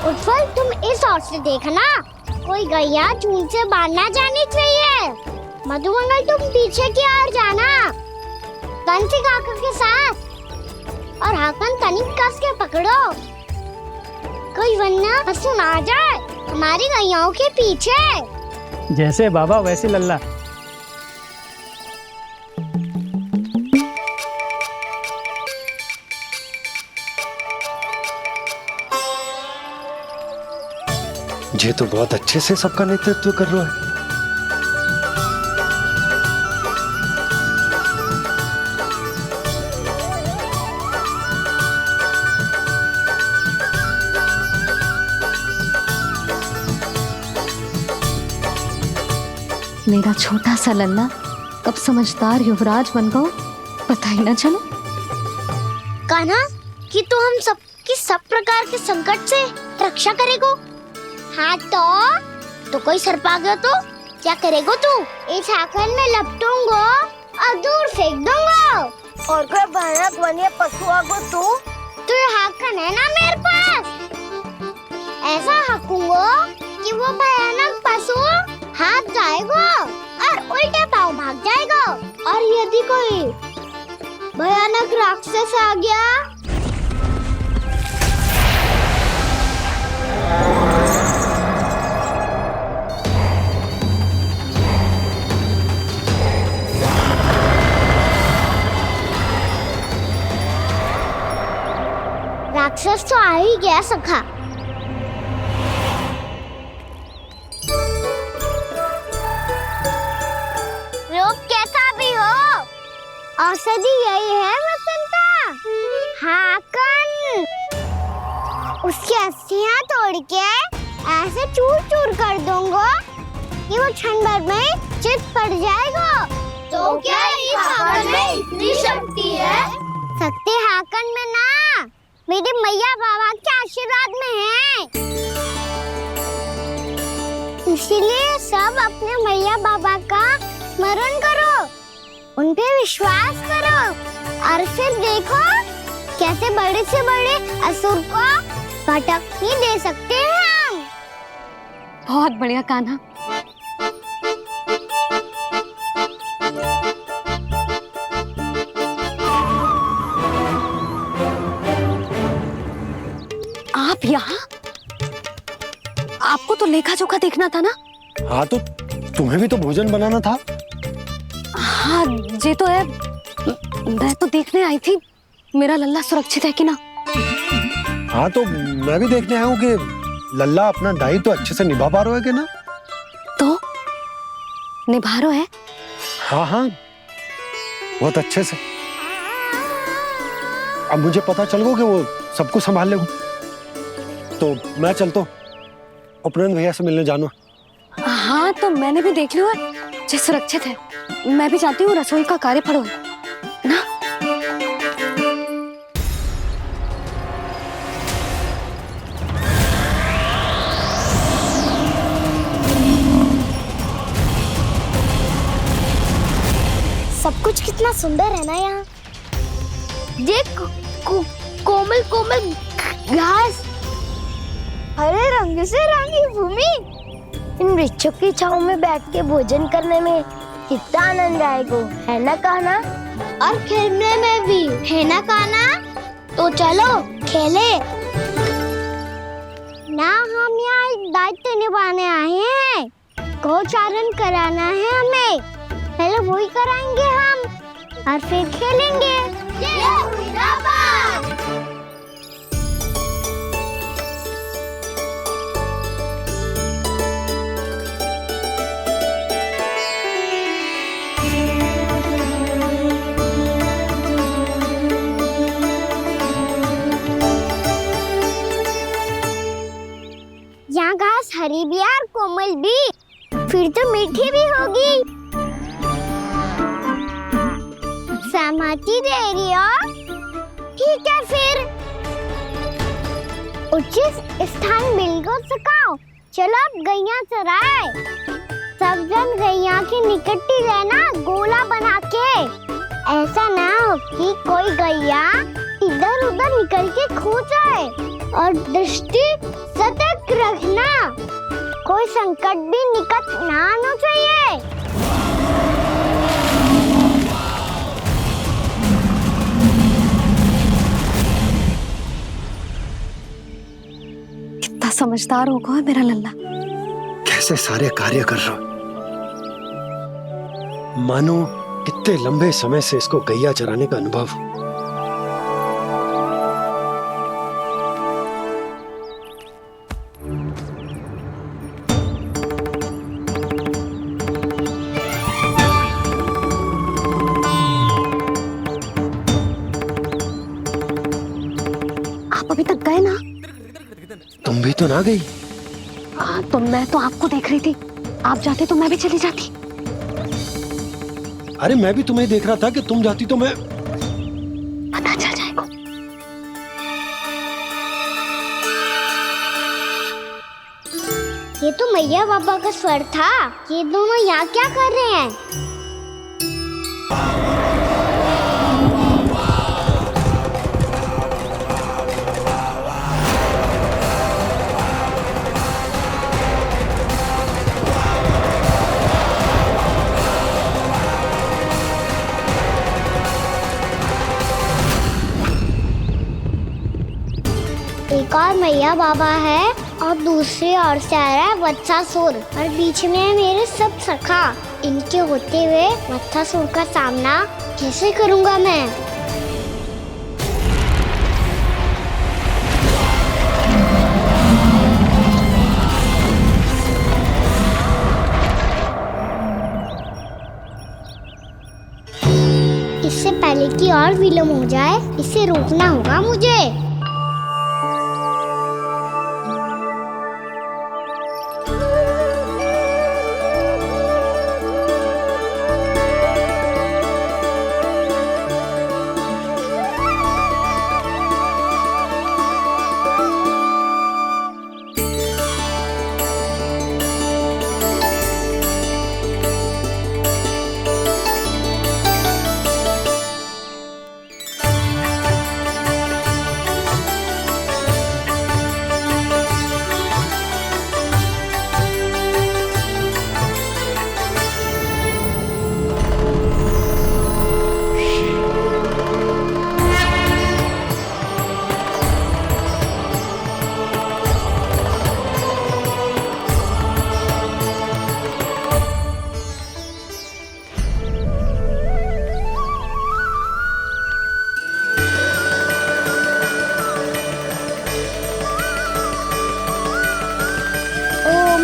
उत्पल, तुम इस ओर से देखना, कोई गैया झूठ से बाहर ना जानी चाहिए। मधुमंगल, तुम पीछे की ओर जाना, बंसी काका के साथ। और हाकन तनिक कस के पकड़ो, कोई वरना पशु ना जाए हमारी गैयाओं के पीछे। जैसे बाबा वैसे लल्ला। ये तो बहुत अच्छे से सबका नेतृत्व कर रहा है। मेरा छोटा सा लल्ला कब समझदार युवराज बन गो पता ही ना चलो। कान्हा कि तू हम सबकी सब प्रकार के संकट से रक्षा करेगो। हाँ तो कोई सर्प आ गया तो क्या करेगो तू? इस हाकन में लपटूंगा और दूर फेंक दूंगा। और कोई भयानक वन्य पशु आगो तो ये हाकन है ना मेरे पास, ऐसा हाकूंगा कि वो भयानक पशु हाथ जाएगा और उल्टे पाँव भाग जाएगा। और यदि कोई भयानक राक्षस आ गया राक्षस तो आ ही गया सखा। रूप कैसा भी हो औषधि यही है वसंता। हाकन उसकी अस्थियां तोड़ के ऐसे चूर चूर कर दूंगा कि वो क्षण भर में चित पड़ जाएगा। तो क्या इस हाकन में इतनी शक्ति है? शक्ति हाकन में ना मेरे मैया बाबा के आशीर्वाद में है। इसीलिए सब अपने मैया बाबा का स्मरण करो, उन पे विश्वास करो और फिर देखो कैसे बड़े से बड़े असुर को भटक ही दे सकते हैं हम। बहुत बढ़िया कान्हा। आप यहाँ? आपको तो लेखा जोखा देखना था ना। हाँ तो तुम्हें भी तो भोजन बनाना था। हाँ ये तो है, मैं तो देखने आई थी मेरा लल्ला सुरक्षित है कि ना। हाँ तो मैं भी देखने आया हूँ कि लल्ला अपना दायित्व तो अच्छे से निभा पा रहा है कि ना। तो निभा रहा है? हाँ हाँ बहुत अच्छे से। अब मुझे पता चल गया कि वो सबको संभाल लेगा। तो मैं चलता हूँ, उपनंद भैया से मिलने जाना। हाँ तो मैंने भी देख लिया है, जो सुरक्षित है। मैं भी चाहती हूँ रसोई का कार्य पड़ो ना। सब कुछ कितना सुंदर है ना यहाँ। देख कोमल कोमल घास, हरे रंग से रंगी भूमि। इन वृक्षों की छांव में बैठ के भोजन करने में कितना आनंद आएगा, है ना कान्हा? और खेलने में भी, है ना कान्हा? तो चलो खेले ना। हम यहाँ एक दायित्व निभाने आए हैं, गोचारण कराना है हमें। पहले वही कराएंगे हम और फिर खेलेंगे। ये हुई ना बात। यहाँ घास हरी भी और कोमल भी, फिर तो मीठी भी होगी। सहमति दे रही हो? ठीक है फिर उचित स्थान मिलकर सकाओ। चलो अब गैया चराए। सब जन गैया के निकट ही रहना, गोला बना के। ऐसा ना हो कि कोई गैया इधर उधर निकल के खो जाए। और दृष्टि सतर्क रखना, कोई संकट भी निकट ना आना चाहिए। कितना समझदार होगा मेरा लल्ला। कैसे सारे कार्य कर रहा हूं। मानो कितने लंबे समय से इसको गैया चराने का अनुभव हो। आप अभी तक गए ना? तुम भी तो ना गई। तो मैं तो आपको देख रही थी, आप जाते तो मैं भी चली जाती। अरे मैं भी तुम्हें देख रहा था कि तुम जाती तो मैं। पता चल जाएगा। ये तो मैया बाबा का स्वर था। ये दोनों यहाँ क्या कर रहे हैं? एक और मैया बाबा है और दूसरी ओर से आ रहा है वत्सासुर और बीच में है मेरे सब सखा। इनके होते हुए वत्सासुर का सामना कैसे करूंगा मैं? इससे पहले कि और विलम्ब हो जाए, इसे रोकना होगा मुझे।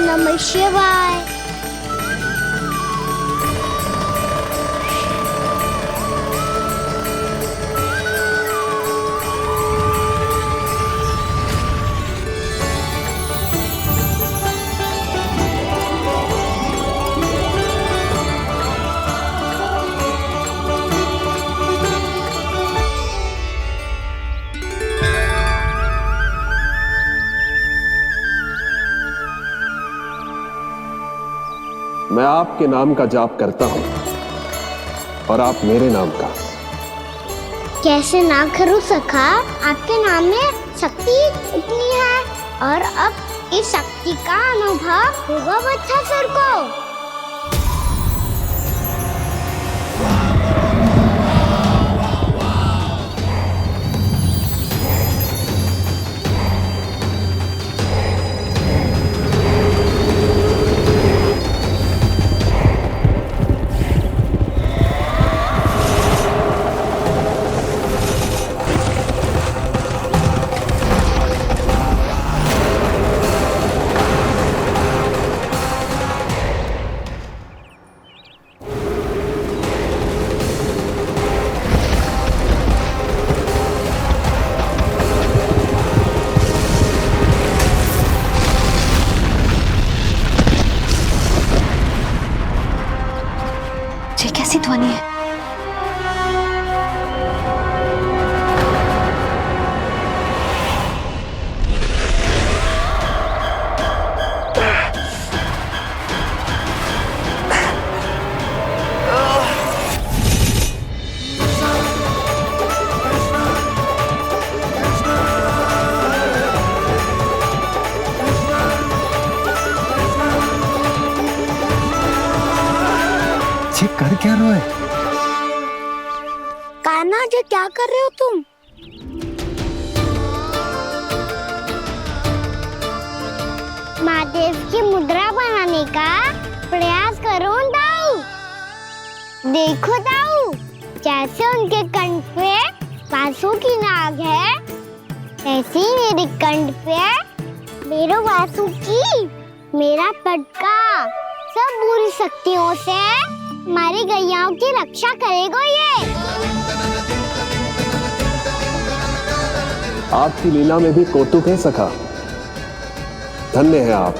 नमः शिवाय। मैं आपके नाम का जाप करता हूं और आप मेरे नाम का। कैसे ना करूं सखा, आपके नाम में शक्ति इतनी है और अब इस शक्ति का अनुभव होगा वत्सासुर को। कैसी ध्वनि है? कर क्या रहे हो? कान्हा जी क्या कर रहे हो तुम? माता तेज की मुद्रा बनाने का प्रयास करो ताऊ। देखो ताऊ, जैसे उनके कंठ पे वासु की नाग है, ऐसे ही मेरे कंठ पे मेरे वासु की मेरा पटका सब बुरी शक्तियों से हमारी गैयाओं की रक्षा करेगा ये। आपकी लीला में भी कौतुक है सखा। धन्य है आप।